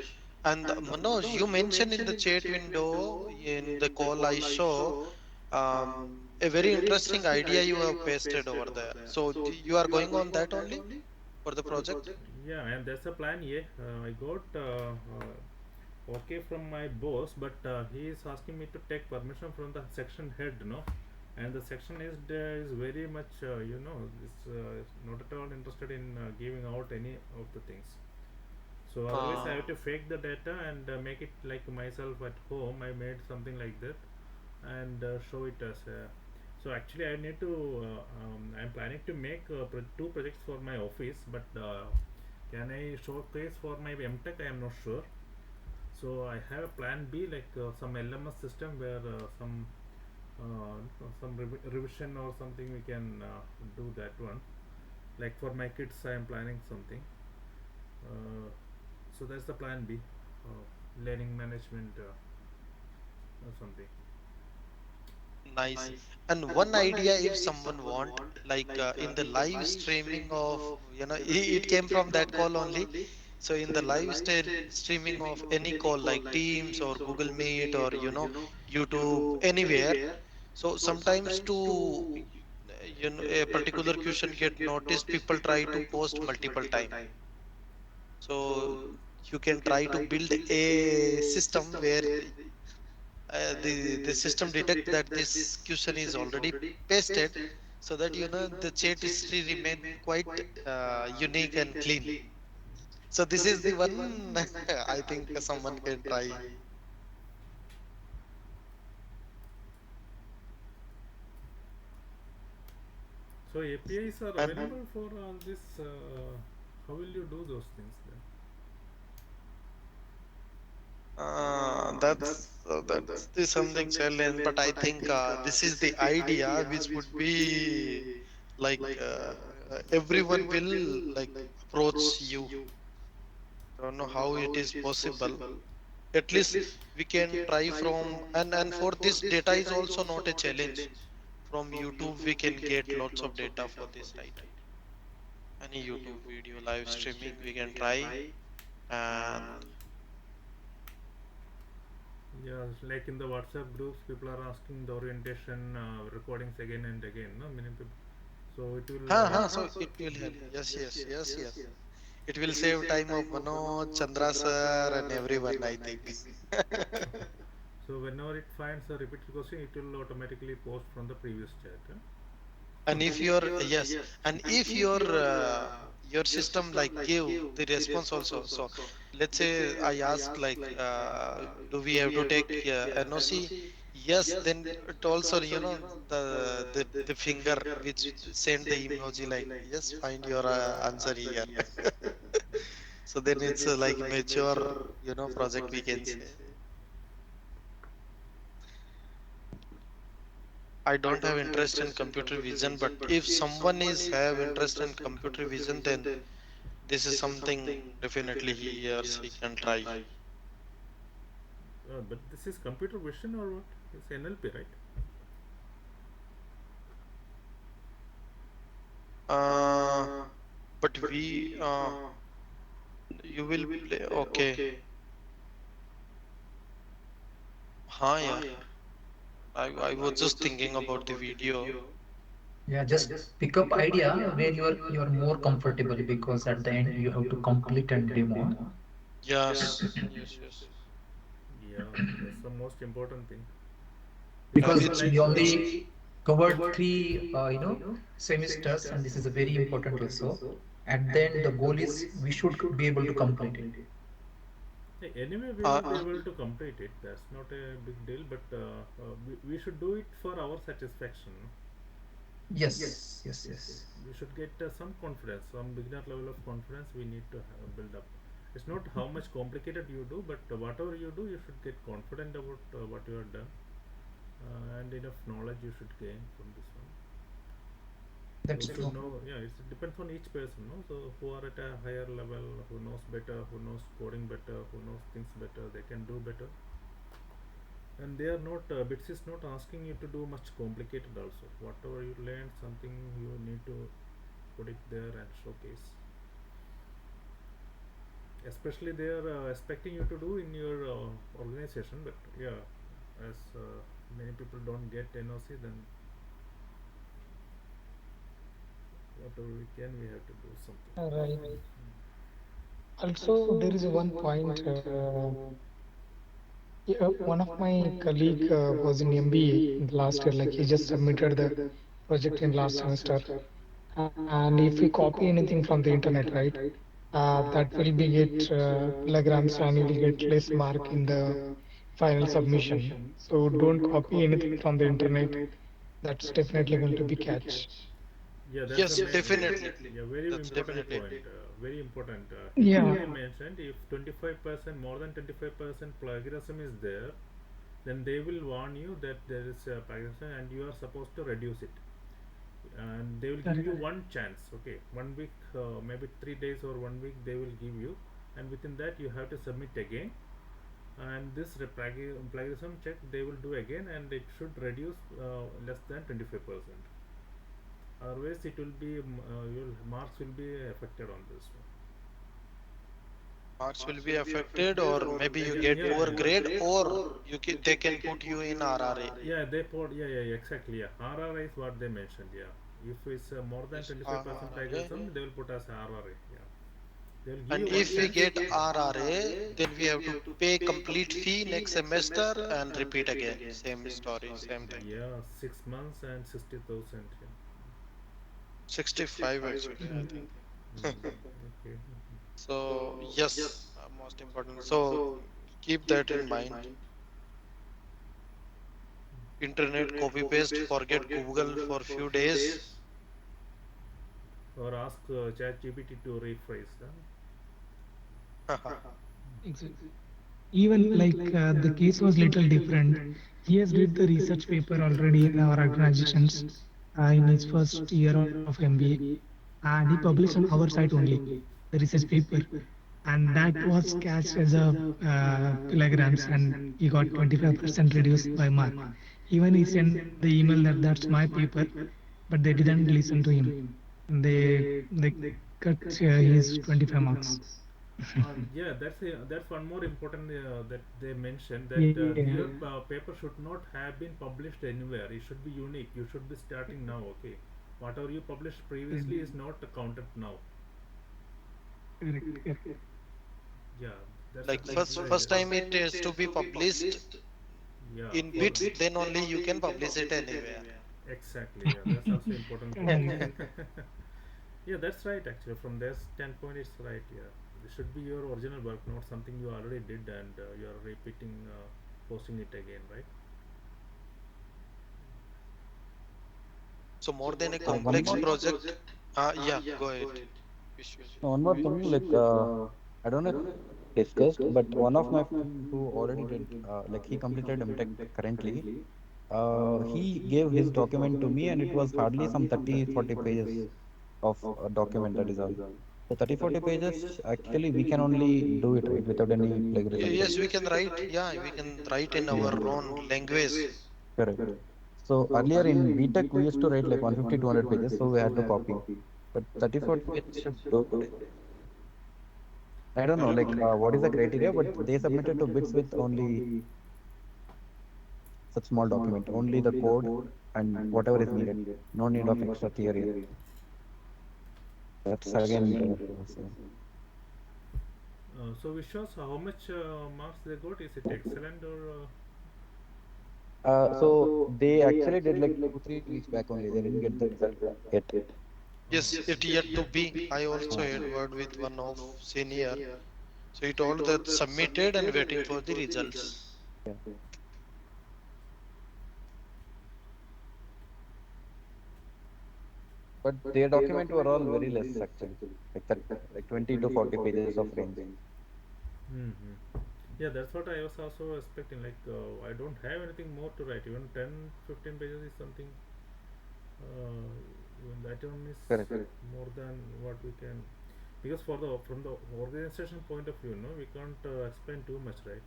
And Manoj, you mentioned in the chat window in the call I saw a very interesting idea you have pasted over there. So you are going on that only for the project? yeah, and that's a plan. Yeah, I got okay from my boss, but he is asking me to take permission from the section head, no. And the section is very much is not at all interested in giving out any of the things. So otherwise, I Uh, have to fake the data and make it like myself at home. I made something like that and show it as a. So actually, I need to. I'm planning to make two projects for my office, but can I showcase for my MTech? I am not sure. So I have a plan B, like some LMS system where some revision or something we can do that one. Like for my kids, I am planning something. Uh, so that's the plan B, learning management or something. nice. And one idea, if someone want, like in the live streaming of, it came from that call only. So in the live streaming of any call like Teams or Google Meet or YouTube anywhere, so sometimes to a particular question get noticed, people try to post multiple time. So you can try to build a system where the system detect that this question is already pasted, so that the chat history remain quite unique and clean. So this is the one I think someone can try. So APIs are And available for all this. How will you do those things then? that's the something challenge, but I think this is the idea which would be like everyone will like approach you. Don't know how it is possible. At least we can try from, and for this data is also not a challenge. From YouTube we can get lots of data for this, right? Any YouTube video live streaming we can try. And Yeah, it's like in the WhatsApp groups, people are asking the orientation recordings again and again. No, many people. So it will. so it will help. Yes, yes, yes, yes. It will save time of Manoj, Chandra sir, and everyone, I think. So whenever it finds a repeated question, it will automatically post from the previous chat. Huh? And if your yes, and if your system like give the response also. So let's say I ask like, do we have to take NOC? Yes, then it also the finger which send the emoji like, yes, find your answer here. So then it's like mature project, we can say. I don't have interest in computer vision, but if someone is have interest in computer vision, then this is something definitely he or she can try. But this is computer vision or what? It's NLP, right? Uh, but we you will play, okay. हाँ यार, I was just thinking about the video. Yeah, just pick up idea where you're more comfortable, because at the end you have to complete and demo. Yes, yes, yes. Yeah, that's the most important thing. It's Because also It's like we only covered three semesters, and this is a very important also. At the end the goal is we should be able to complete it. hey, anyway, we will be uh, able to complete it. That's not a big deal, but we should do it for our satisfaction. Yes, yes, yes. We should get some confidence, some beginner level of confidence we need to have, build up. It's not how much complicated you do, but whatever you do, you should get confident about what you have done, and enough knowledge you should gain from this one. So That's you should true. know, yeah, it depends on each person, no? So who are at a higher level, who knows better, who knows coding better, who knows things better, they can do better. And they are not, bits is not asking you to do much complicated also. Whatever you learn, something you need to put it there and showcase. Especially they are expecting you to do in your organization, but yeah, as many people don't get NOC, then whatever we can, we have to do something. Right. Also, there is one point. Yeah, one of my colleague was in MBA in the last year. Like he just submitted the project in last semester, and if we copy anything from the internet, right, that will be get Lagrange, and you will get less mark in the final submission. So don't copy anything from the internet. That's definitely going to be catch. Yeah, that's the yes, main. definitely. Yeah, very That's important definitely. point. Very important. He Yeah, clearly mentioned if 25%, more than 25% plagiarism is there, then they will warn you that there is a plagiarism and you are supposed to reduce it. And they will give you correct. one chance. Okay, 1 week, maybe 3 days or 1 week, they will give you, and within that you have to submit again. And this plagiarism check they will do again, and it should reduce less than 25%. Otherwise, it will be your marks will be affected on this one. Marks will be affected, or maybe you Yeah, get yeah, poor yeah. grade, or they can put you in RRA. Yeah, they put, yeah, yeah, yeah, exactly. Yeah, RRI is what they mentioned. Yeah, if it's more than Yes, 25% RRA. plagiarism, they will put as RRI. Yeah, they will give And you one if we chance. get RRA, then we have to pay complete fee next semester and repeat again. Same story, same thing. Yeah, 6 months and 60,000. Yeah. 65 actually, I think. Okay. So yes, most important. So keep that in mind. Internet copy paste, forget Google for few days. Or ask ChatGPT to rephrase. Exactly. Even like the case was little different. He has did the research paper already in our organizations in his first year of MBA, and he published on our site only the research paper, and that was catched as a kilograms, and he got 25% reduced by mark. Even he sent the email that that's my paper, but they didn't listen to him. They cut his 25 marks. Yeah, that's one more important that they mentioned that Yeah. your paper should not have been published anywhere. It should be unique. You should be starting now. Okay, whatever you published previously is not counted now. Correct, correct. Yeah, Like that's first time it has to be published yeah, in bits, then only you can publish it anywhere. exactly. Yeah, that's also important point. Correct. Yeah, that's right. Actually, from their standpoint, it's right. Yeah, it should be your original work, not something you already did and you are repeating, posting it again, right? So more than a One complex more, project. Yeah, go ahead. Vishwajit. one more thing, like I don't know if discussed, but one of my friend who already did, like he completed MTech currently. He gave his document to me, and it was hardly some 30-40 pages of a document. That is all. So 30-40 pages. Actually, we can only do it right without any plagiarism check. Yes, we can write. Yeah, we can write in our Yeah, own language. correct. So earlier in BTech, we used to write like 150-200 pages, so we had to copy. But 30-40 pages should do it. I don't know, like what is the criteria, but they submitted to bits with only such small document, only the code and whatever is needed. No need of extra theory. That's again. So, So, Vishwas, how much marks they got? Is it excellent or? so they actually did like 2-3 weeks back only. They didn't get the result yet. Yes, it yet to be. I also had word with one of senior. So he told that submitted and waiting for the results. Yeah. But their document were all very less actually, like that, like 20-40 pages of range. Mm-hmm. Yeah, that's what I was also expecting. Like, I don't have anything more to write. Even 10, 15 pages is something. Even that one is Correct. more than what we can. Because for the from the organization point of view, no, we can't explain too much, right?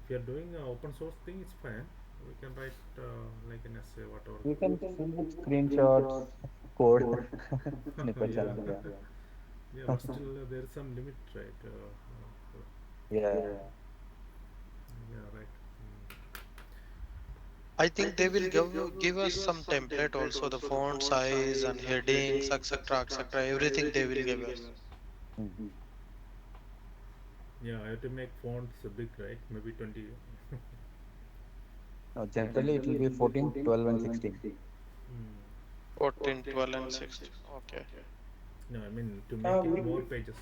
If you are doing a open source thing, it's fine. We can write like an essay, whatever. You can send with screenshots, code, snippets, Yeah, and yeah. yeah, but still there is some limit, right? Yeah. Yeah, right. Mm. I think they will give us some template also, the font size and headings, etc., etc. Everything they will give us. Mm. Yeah, I have to make fonts big, right? Maybe 20. No, generally it will be 14, 12, and 16. Mm. 14, 12, and 16. Okay. No, I mean to Uh, make it more pages.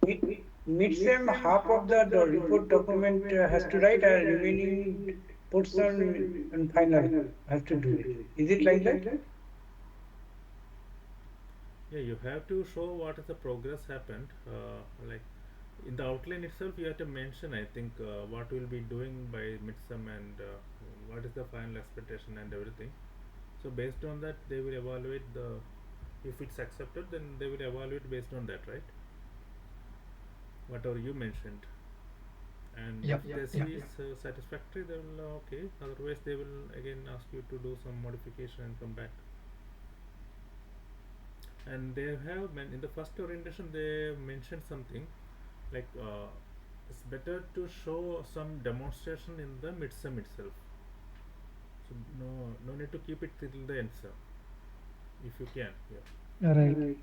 mid, mid-sem, half of the report document has to write, and remaining portion and final has to do it. Is it like that? Yeah, you have to show what is the progress happened. Like in the outline itself, you have to mention. I think what we'll be doing by midsum and what is the final expectation and everything. So based on that, they will evaluate the. If it's accepted, then they will evaluate based on that, right? Whatever you mentioned. And Yep. if they Yep. see it's satisfactory, they will okay. Otherwise, they will again ask you to do some modification and come back. And they have in the first orientation they mentioned something. Like it's better to show some demonstration in the midsem itself. So no need to keep it till the end sem if you can. Yeah, Right.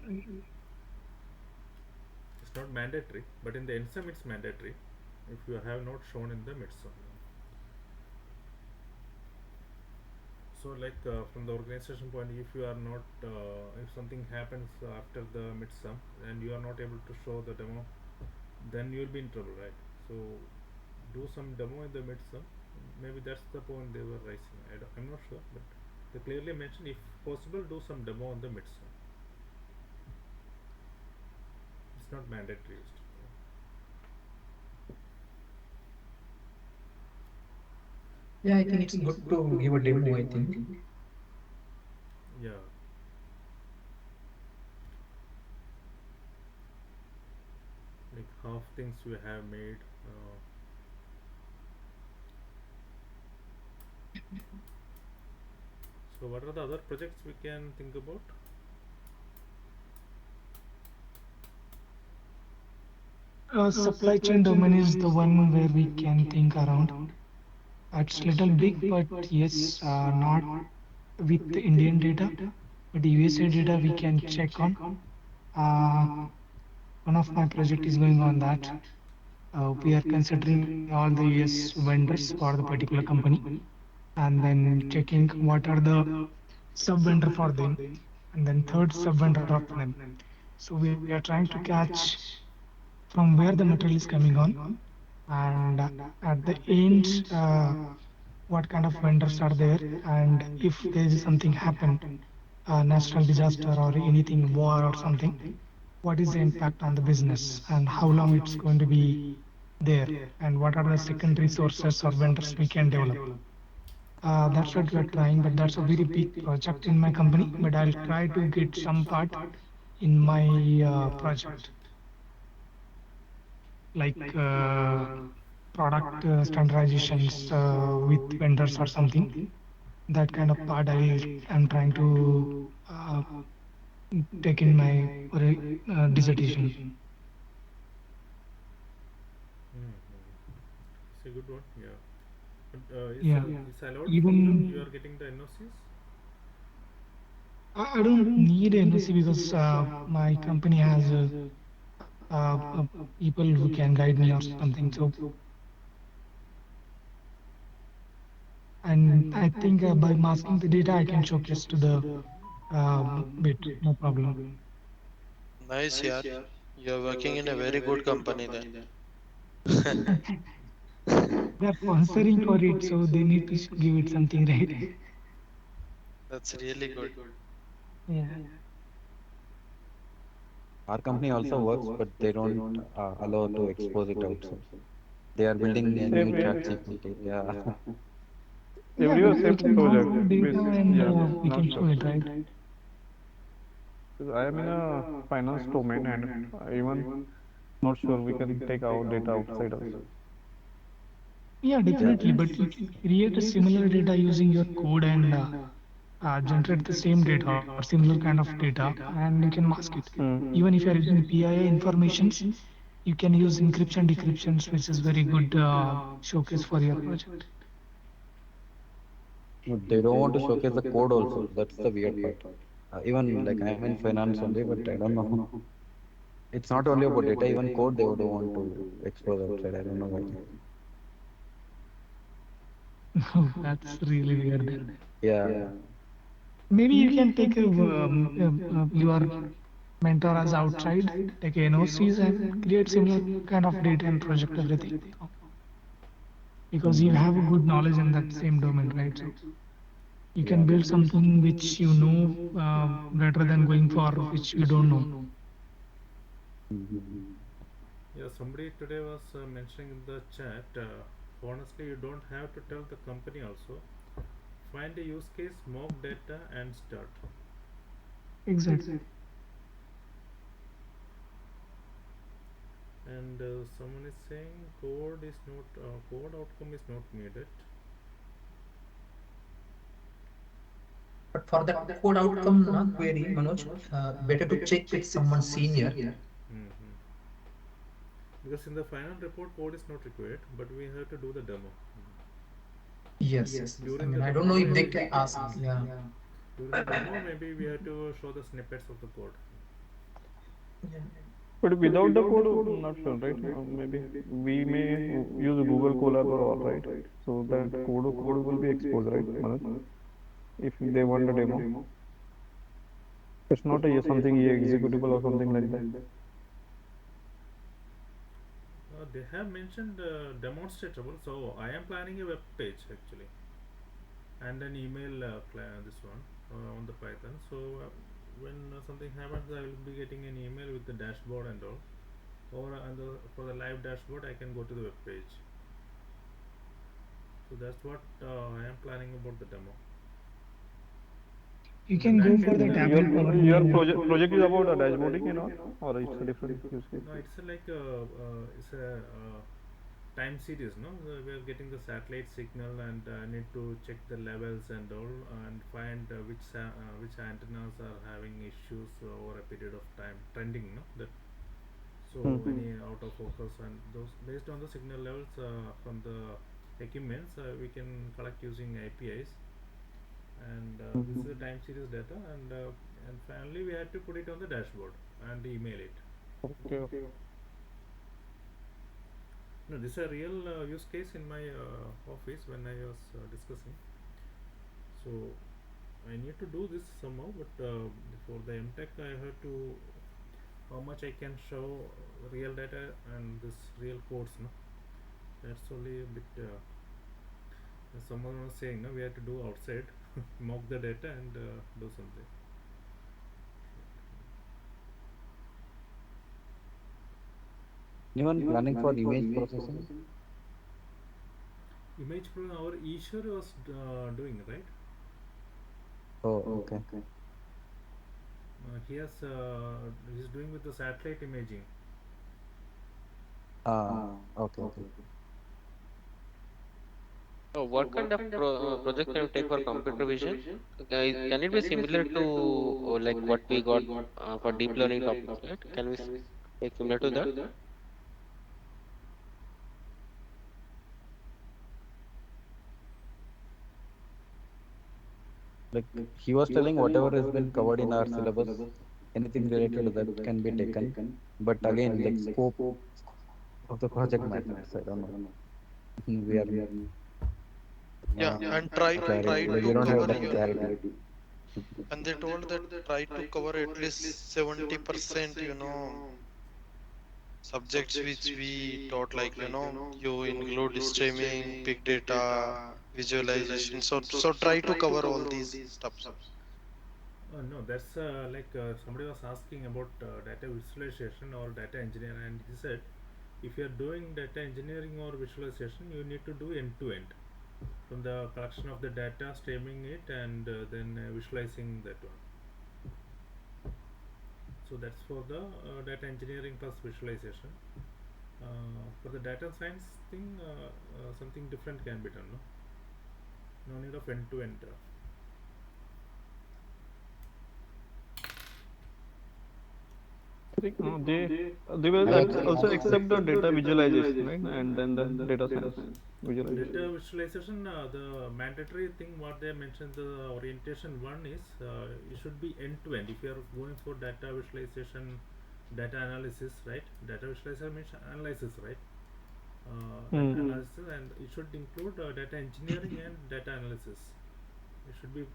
it's not mandatory, but in the end sem it's mandatory if you have not shown in the midsem. So like from the organization point, if you are not if something happens after the midsem and you are not able to show the demo, then you will be in trouble, right? So do some demo in the midsem. Maybe that's the point they were raising. I'm not sure, but they clearly mentioned if possible do some demo on the midsem. It's not mandatory. Yeah, I think it's good to give a demo, I think. Yeah. Like half things we have made. So what are the other projects we can think about? Supply chain domain is the one where we can think around. It's little big, but yes, not with the Indian data, but USA data we can check on. Uh, One of my project is going on that. We are considering all the US vendors for the particular company and then checking what are the sub vendor for them and then third sub vendor of them. So we are trying to catch from where the material is coming on and at the end what kind of vendors are there and if there is something happened, natural disaster or anything war or something, what is the impact on the business and how long it's going to be there and what are the secondary sources or vendors we can develop. That's what we are trying, but that's a very big project in my company, but I'll try to get some part in my project, like product standardizations with vendors or something. That kind of part I'm trying to take in my dissertation. It's a good one. Yeah. But Yeah, is allowed for you? even You are getting the NOCs? I don't need NOC because my company has people who can guide me or something. So, and I think by masking the data, I can showcase to the bit. No problem. Nice, yeah. You're working in a very good company then. They're sponsoring for it, so they need to give it something, right? That's really good. Yeah. Our company also works, but they don't allow to expose it outside. They are building a new Same chat way, GPT. Yeah. Yeah, but everywhere we same can mask project. the data and Yeah, we not can show sure. it, right? Because I am in a finance domain and even not sure we can take our data outside also. Yeah, Yeah. definitely. But you can create a similar data using your code and generate the same data or similar kind of data, and you can mask it. Hmm. Even if you are using PII informations, you can use encryption decryptions, which is very good showcase for your project. No, they don't want to showcase the code also. That's the weird part. Even like I'm in finance only, but I don't know. It's not only about data, even code they don't want to expose outside. I don't know why. That's really weird then. Yeah. Maybe you can take your mentor as outside, take NOCs and create similar kind of data and project everything. So, because you Mm. have a good knowledge in that same domain, right? So you can build something which you know better than going for which you don't know. Mhm. Yeah, somebody today was mentioning in the chat. Honestly, you don't have to tell the company also. Find a use case, mock data, and start. Exactly. And someone is saying code outcome is not needed. But for that code outcome query, Manoj, better to check with someone senior. Hmm. because in the final report code is not required, but we have to do the demo. Yes, yes. I During mean, the I don't know demo, if they maybe can ask. Yeah, during the demo maybe we have to show the snippets of the code. yeah. But without the code, not sure, right? Maybe we may use Google Colab or all, right? So that code will be exposed, right, Manoj? If they want the demo, it's not a something executable or something like that. They have mentioned demonstrable, so I am planning a web page actually, and an email this one on the Python. So when something happens, I will be getting an email with the dashboard and all, or for the live dashboard, I can go to the web page. So that's what I am planning about the demo. You In the can go back for end, the Your tablet your programming. project is about dashboarding and all, or it's a different use case. no, it's like it's a time series. No, we are getting the satellite signal, and need to check the levels and all, and find which antennas are having issues over a period of time, trending. No, that so any out of focus, and those based on the signal levels from the equipments, we can collect using APIs, and this is the time series data, and finally we had to put it on the dashboard and email it. Okay. No, this is a real use case in my office when I was discussing. So I need to do this somehow, but for the MTech, I have to how much I can show real data and this real codes. No, that's only a bit. Someone was saying, no, we have to do outside, mock the data and do something. Anyone planning for image processing? Image from our Ishwar was doing, right? Oh, okay. He's doing with the satellite imaging. Okay, okay. So what kind of project can you take for computer vision? Can it be similar to like what we got for deep learning topics, right? Can we take similar to that? Like he was telling, whatever has been covered in our syllabus, anything related to that can be taken. But again, like scope of the project matters. I don't know. We are Yeah, not and try clarity. try Like we to don't have cover that your. clarity. And they told that try to cover at least 70%, subjects which we taught, like, you include streaming, big data, visualization. So try to cover all these stuffs. No, that's like somebody was asking about data visualization or data engineering, and he said if you are doing data engineering or visualization, you need to do end to end from the collection of the data, streaming it, and then visualizing that one. So that's for the data engineering plus visualization. For the data science thing, something different can be done. No need of end to end. I think they will I was also accept the data visualization, right? And then the data science Data visualization. visualization, the mandatory thing what they mentioned, the orientation one is it should be end to end. If you are going for data visualization, data analysis, right? Data visualization means analysis, right? Analysis, and it should include data engineering and data analysis. It should be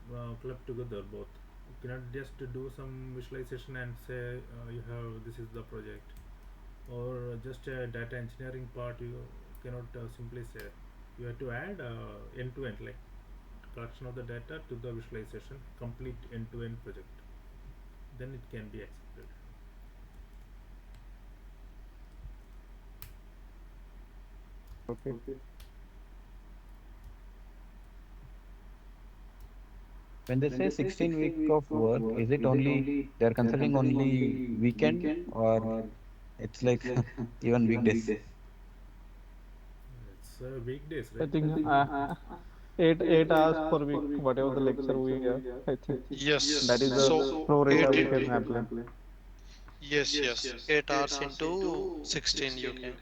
clubbed together both. You cannot just do some visualization and say you have this is the project, or just a data engineering part. You cannot simply say. You have to add end to end, like collection of the data to the visualization, complete end to end project. Then it can be accepted. Okay. when they say 16 week of work, is it only they're considering only weekend, or it's like even weekdays? It's weekdays, I right? think 8 hours per week, whatever the lecture we have. I think Yes. that is the So pro rata 8 we can apply. Yes. 8 hours into 16 you can.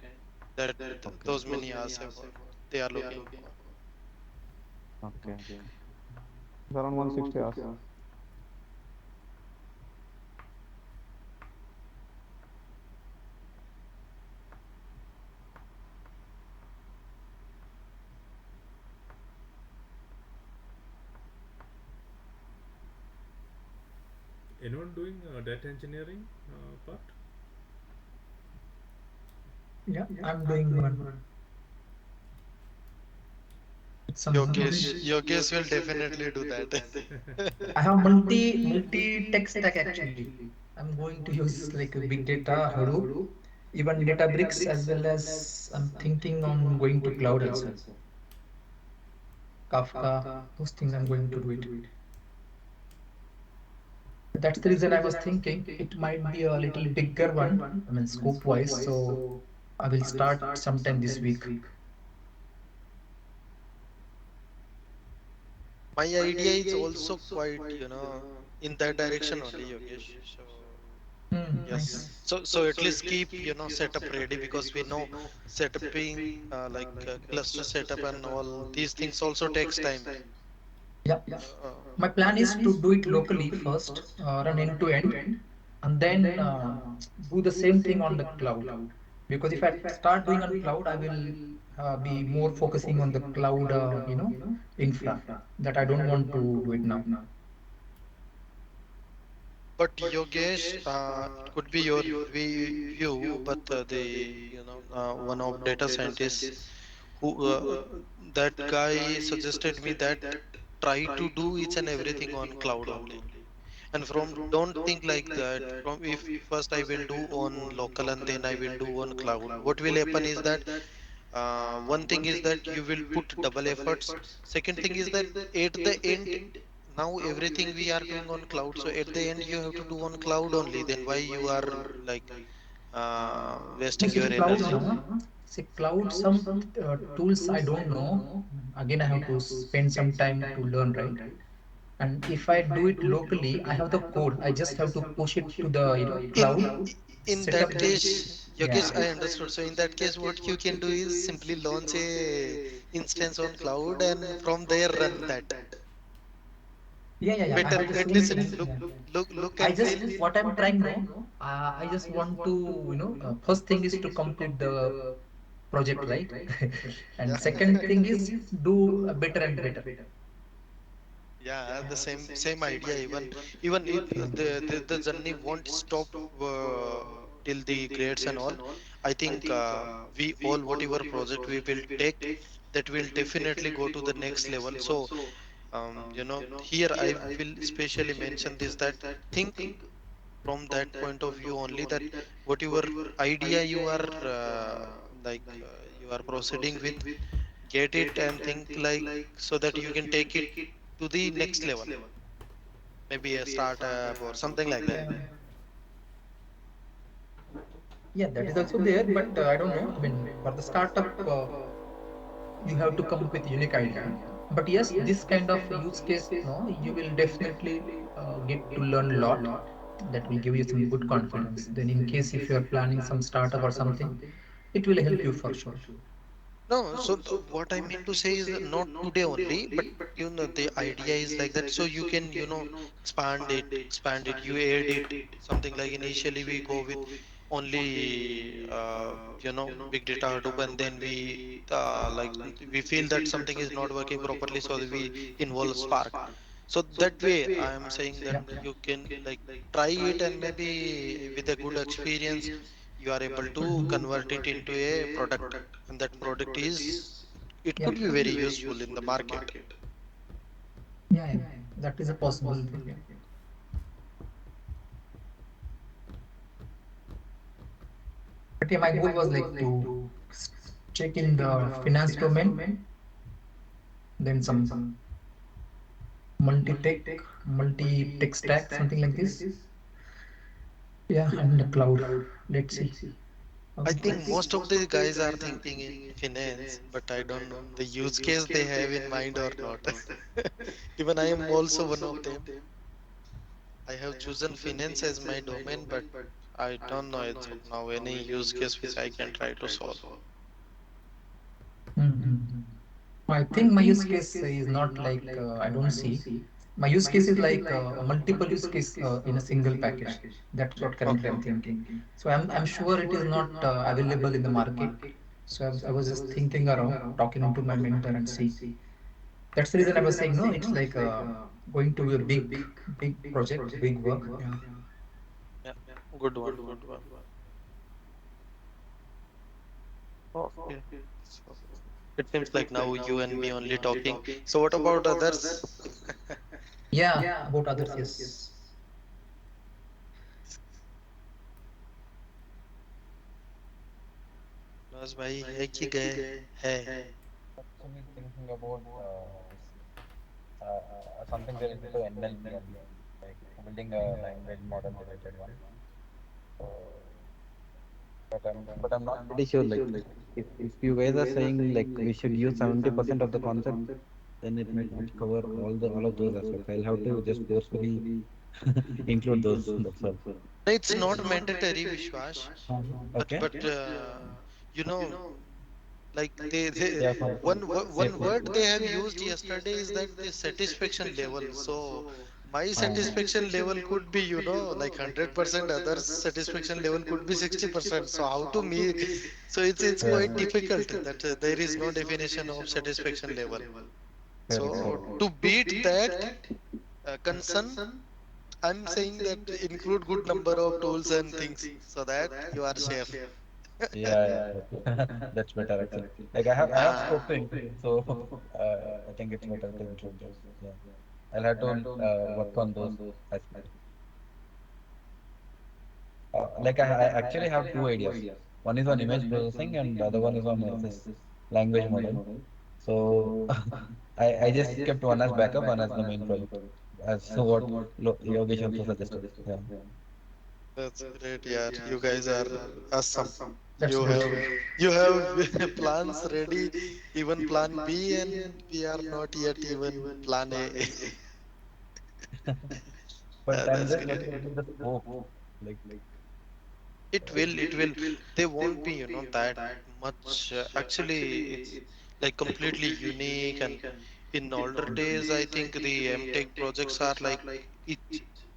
That Okay. those many hours about they are looking for. Okay. It's around 160 hours. Anyone doing data engineering part? Yeah, I'm doing one. It's some Yogesh will definitely do that. I have multi tech stack actually. I'm going to use like a big data, Hadoop, even Databricks, as well as I'm thinking on going to cloud also. Kafka, those things I'm going to do it. That's the reason I was thinking it might be a little bigger one, I mean, scope wise. So I will start sometime this week. My idea is also quite, in that direction only, Yogesh. So yes. Nice. So at least keep, setup ready because we know setuping like cluster setup and all these things also takes time. Yeah. My plan is to do it locally first, run end to end, and then do the same thing on the cloud. Because if I start doing on cloud, I will be more focusing on the cloud, infra that I don't want to do it now. But Yogesh, it could be your view, but one of data scientists who that guy suggested me that try to do each and everything on cloud only. And from don't think like that. From if first I will do on local and then I will do on cloud. What will happen is that one thing is that you will put double efforts. Second thing is that at the end now everything we are doing on cloud, so at the end you have to do on cloud only, then why you are like No, wasting see your cloud, energy? no. See cloud, some tools I don't know. Again, I have to spend some time to learn, right? And if I do it locally, I have the code. I just have to push it to the in cloud, in set that up the case, Yogesh, yeah. I understood. So in that case what you can do is simply launch a instance on cloud and from there run that. Yeah. I Better, have the at same least thing. Yeah. look I and just feel. what I'm trying now. I just want to first thing is to complete the project, right? And Yeah. second thing is do better and better. Yeah, the same idea. Even if the journey won't stop uh, till the grades and all. I think we all whatever project we will take, that will definitely go to the next level. So here I will specially mention this, that think from that point of view only, that whatever idea you are you are proceeding with, get it and think like, so that you can take it to the next level, maybe a startup or something like that. Yeah. Yeah, that is also there, but I don't know. I mean, for the startup, you have to come up with a unique idea. But yes, this kind of use case, no, you will definitely get to learn a lot. That will give you some good confidence. Then, in case if you are planning some startup or something, it will help you for sure. No, so what I mean to say is that not today only, but the idea is like that. So you can, expand it. You add it, something like initially we go with only, big data Hadoop, and then we feel that something is not working properly, so we involve Spark. So that way, I am saying that you can like try it, and maybe with a good experience, you are able to convert it into a product, and that product is, it Yeah. could be very useful in the market. Yeah, that is a possible thing. Yeah. But yeah, my goal was like to check in the finance domain, then some multi-tech stack, something like this. Yeah, and the cloud. Let's see how I it think goes. most of the guys are thinking in finance, but I don't know the use case they have in mind or not. Even I am also one of them. I have chosen finance as my domain, but I don't know as of now any use case which I can try to solve. Mhm. I think my use case is not like I don't see. My use case is like a multiple use case in a single package. That's what currently I'm Okay. thinking. So I'm sure it is not available in the market. So I was just thinking around, talking to my mentor and see. That's the reason I was saying no. It's like going to be a big project, big work. Yeah. Yeah. Good one. Good one. Okay. So it seems like now you and me only talking. So what about others? Yeah. About others, yes. Nawaz भाई है कि गए है? Actually thinking about this something related to NLP only, like building a language model related one. So, but I'm not pretty sure. Like, if you guys are saying like we should use 70% of the concept, then it might not cover all of those aspects. I'll have to just forcefully include those. That's all. No, it's not mandatory, Vishwas. But Okay. you know, like they Yeah. For one word they have used yesterday is that the satisfaction level. So my satisfaction level could be like 100%, others satisfaction level could be 60%. So how to me? So it's fair quite enough. difficult that there is no definition of satisfaction level. Correct. So Correct. to beat that concern, I'm saying that include good number of tools and things so that you are safe. Yeah, yeah, that's better actually. Like I have scope to Ah, include, so I think it's better to include those. Yeah, I'll have to work on those aspects. Like I actually have two ideas. One is on image processing, and the other one is on this language model. So I just kept one as backup, one as the main project, as what Yogesh also suggested. Yeah. that's great, yeah. You guys are awesome. That's You good. have you have plans ready, even plan B, and we are not yet even plan A. But I'm That's just great. wondering about the scope. Like, It will. They won't be, that much. Actually, it's like completely unique. And in older days, I think the MTech projects are like it.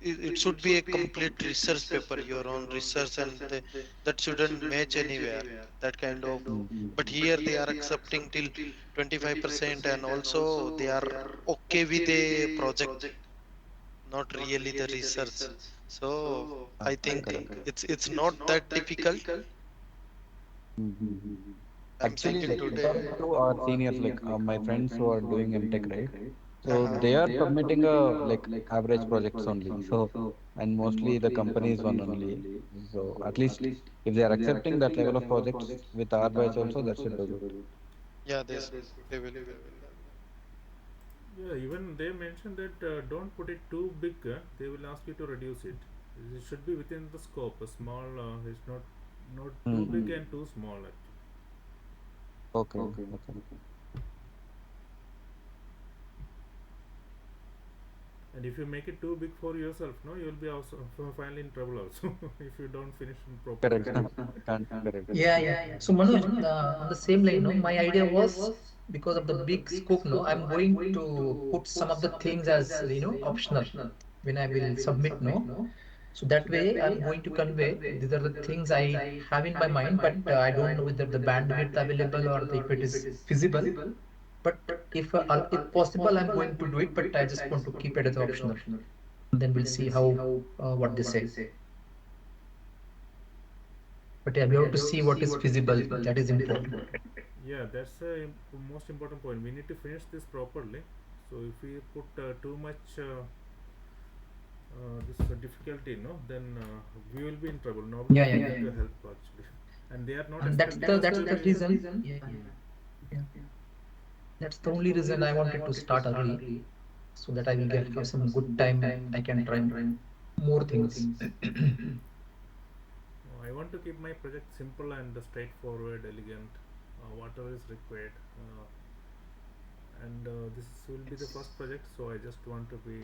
It should be a complete research paper, your own research, and that shouldn't match anywhere. That kind of. mm, But here they are accepting till 25%, and also they are okay with a project, not really the research. So I think correct. it's not that difficult. Mhm. I'm Actually, thinking like today. according to our seniors, like my friends who are doing MTech, right? So Uh-huh. they are submitting a like average projects only. So and mostly the companies one only. So at least if they are accepting that level of projects with our batch also, that should do good. Yeah, they will. Yeah, even they mentioned that don't put it too big. They will ask you to reduce it. It should be within the scope. A small is not too Hmm. big and too small actually. Okay. Okay. And if you make it too big for yourself, no, you will be also finally in trouble also if you don't finish it properly. Correct. Can't correct. Yeah. So Manoj, on the same line, no, my idea was because of the big scope, no, I'm going to put some of the things as optional when I will submit, no. So that way, I'm going to convey these are the things I have in my mind, but I don't know whether the bandwidth available or if it is feasible. But if possible, I'm going to do it, but I just want to keep it as optional. Then we'll see how what they say. But yeah, we have to see what is feasible. That is important. Yeah, that's the most important point. We need to finish this properly. So if we put too much this difficulty, no, then we will be in trouble. Nobody Yeah, will yeah, be yeah. there to help actually, and they are not And that's expecting the us that's to the be. reason. Yeah, yeah. That's the only reason I wanted to start early, so that I will get have some good time. I can try more things. I want to keep my project simple and straightforward, elegant, whatever is required. And this will be the first project, so I just want to be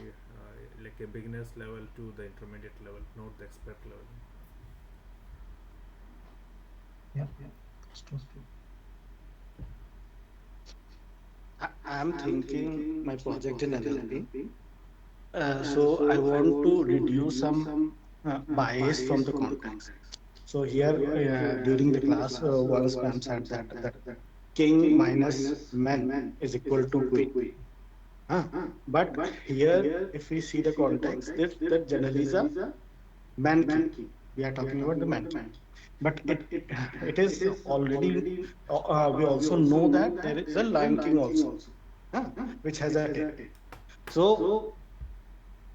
like a beginner's level to the intermediate level, not the expert level. Yeah, it's true. I'm thinking my project in LLP. So I want to reduce some bias from the context. So here during the class, once ma'am said that king minus men is equal to queen. Huh? But here, if we see the context, that generally is a man king. We are talking about the man king. But it is already. We also know that there is a lion king also, huh? Which has a tail. So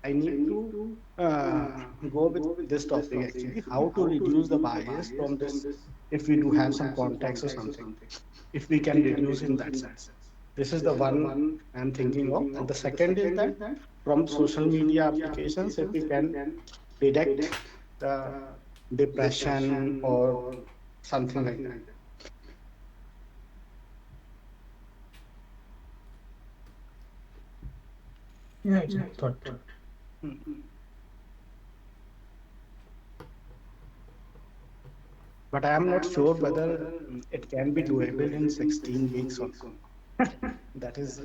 I need to go with this topic actually. How to reduce the bias from this? If we do have some context or something, if we can reduce in that sense, this is the one I'm thinking of. And the second is that from social media applications, if we can detect the depression or something like that. Yeah, it's a good thought. Hmm. But I am not sure whether it can be doable in 16 weeks or not. That is,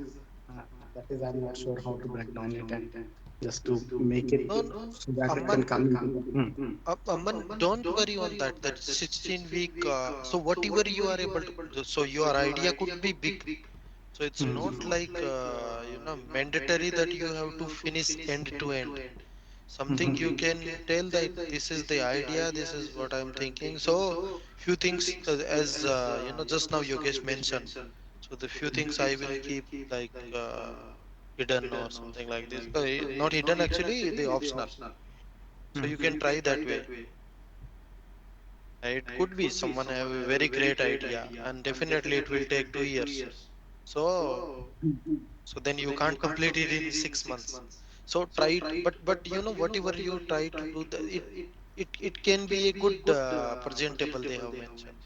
uh, that is, I'm not sure how to break down it and just to make it No, no, so that it can Aman, come into the. Aman, don't worry on that. That 16 week. So whatever you are able to, so your idea could be big. So it's Hmm. not like mandatory that you have to finish end to end. Something you can tell that this is the idea, this is what I'm thinking. So few things as just now Yogesh mentioned. So the few things I will keep like hidden or something like this. Not hidden actually, the optional. So you can try that way. It could be someone have a very great idea and definitely it will take 2 years. So so then you can't complete it in 6 months. So try it, but whatever you try to do, it can be a good presentable. They have mentioned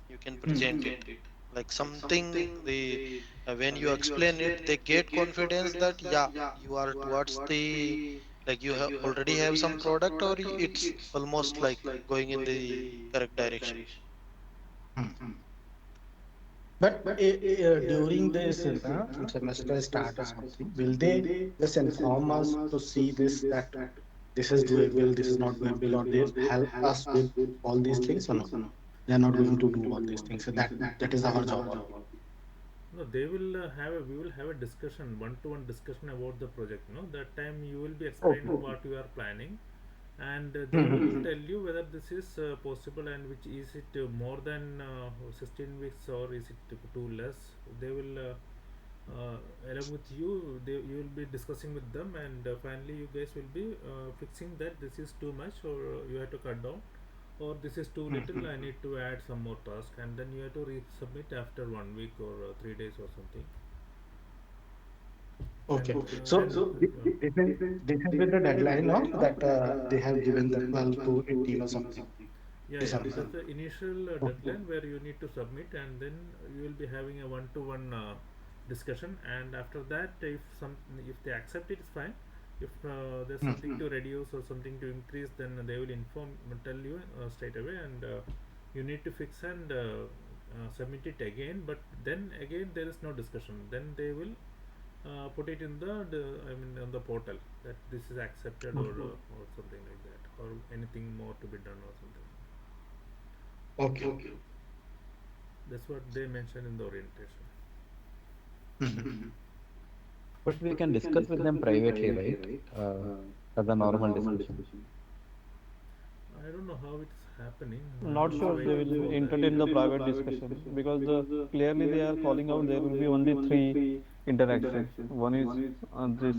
you can present it like something. The when you explain it, they get confidence that yeah, you are towards the, like you have already have some product or it's almost like going in the correct direction. But during this semester start or something, will they just inform us to see this that this is doable, this is not doable, or they help us with all these things or not? They are not going to do all these things. So that is our job only. No, they will we will have a discussion, one-to-one discussion about the project. No, that time you will be explaining Okay. what you are planning, and they will Mhm. tell you whether this is possible and which is it more than 16 weeks or is it too less. They will along with you, you will be discussing with them, and finally you guys will be fixing that this is too much or you have to cut down, or this is too little, I need to add some more task, and then you have to resubmit after 1 week or 3 days or something. And Okay. and So this is with the deadline of that they have given the 12 to 18 or something yeah, yeah, December. that's the initial Okay. deadline where you need to submit, and then you will be having a one-to-one discussion. And after that, if they accept it, it's fine. If there's something to reduce or something to increase, then they will tell you straight away, and you need to fix and submit it again. But then again, there is no discussion. Then they will put it in I mean, on the portal that this is accepted, or something like that, or anything more to be done or something. Okay. That's what they mentioned in the orientation. Mhm. But we can discuss with them privately, right? As a normal discussion. I don't know how it's happening. I'm Not just sure they waiting will for that. entertain the private discussion because clearly they are calling out there will be only three interactions. One is this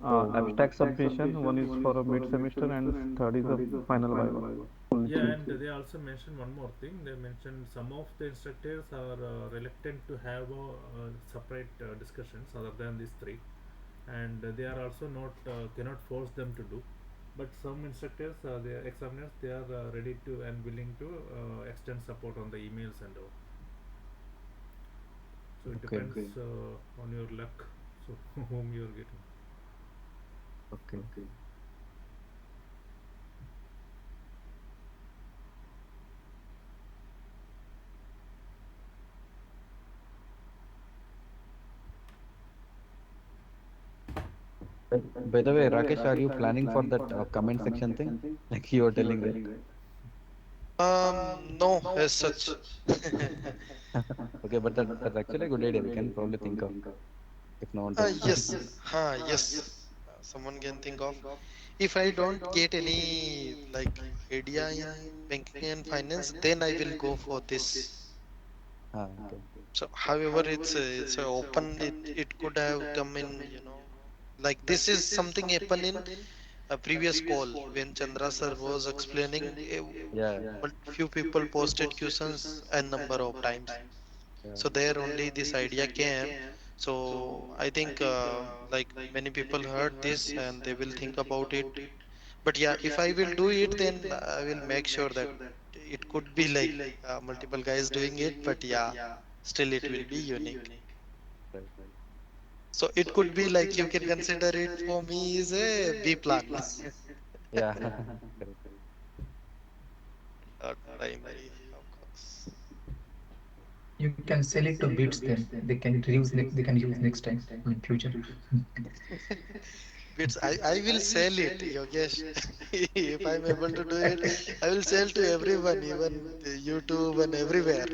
Oh, abstract submission, one is for a mid semester, and third is the final viva. Only Yeah, three. and they also mentioned one more thing. They mentioned some of the instructors are reluctant to have separate discussions other than these three, and they are also not cannot force them to do. But some instructors, they are examiners, they are ready to and willing to extend support on the emails and all. So it okay, depends on your luck. So whom you are getting. okay. By the way, Rakesh, are you planning for that comment section thing? Like you were telling, right? No, as such. Okay, but that's actually a good idea. We can probably think of if no one does. Yes, yes. Someone can think of. If I don't get any like idea in banking and finance, then I will go for this. Okay. So, however, it's a open. It could have come in, like this is something happen in a previous call when Chandra sir was explaining. Yeah. Few people posted questions a number of times, Yeah. so there only this idea came. So I think like many people heard this and they will think about it. But yeah, if I will do it, then I will make sure that it could be like multiple guys doing it, but yeah, still it will be unique. Right. So it could be like you can consider it for me is a B plan, Yeah. Correct. not primary, of course. You can sell it to bits then. They can reuse they can use next time in future. Bits, I will sell it, Yogesh. If I'm able to do it, I will sell to everyone, even the YouTube and everywhere.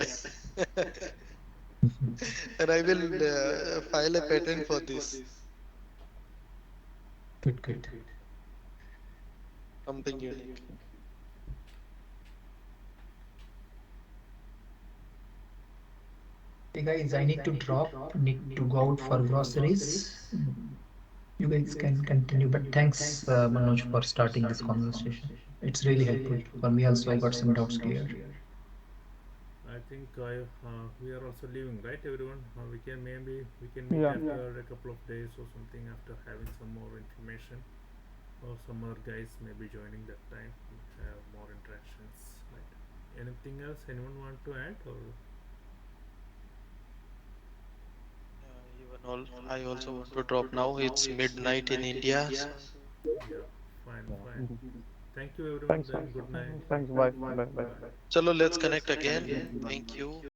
And I will file a patent for this. Good, good. Something unique. Hey guys, I need to drop. Need to go out for groceries. You guys can continue, but thanks, Manoj, for starting this conversation. It's really helpful for me. Also, I got some doubts cleared. I think we are also leaving, right, everyone? We can meet Yeah. after a couple of days or something after having some more information, or some other guys may be joining that time. We have more interactions, right? Anything else anyone want to add, or Even all, I also want to drop now. It's midnight in India, so yeah, fine, Yeah. fine. Thank you everyone. Thanks. Then good night. Thanks. Bye. Bye. Bye. Bye. chalo, let's connect again. Thank you.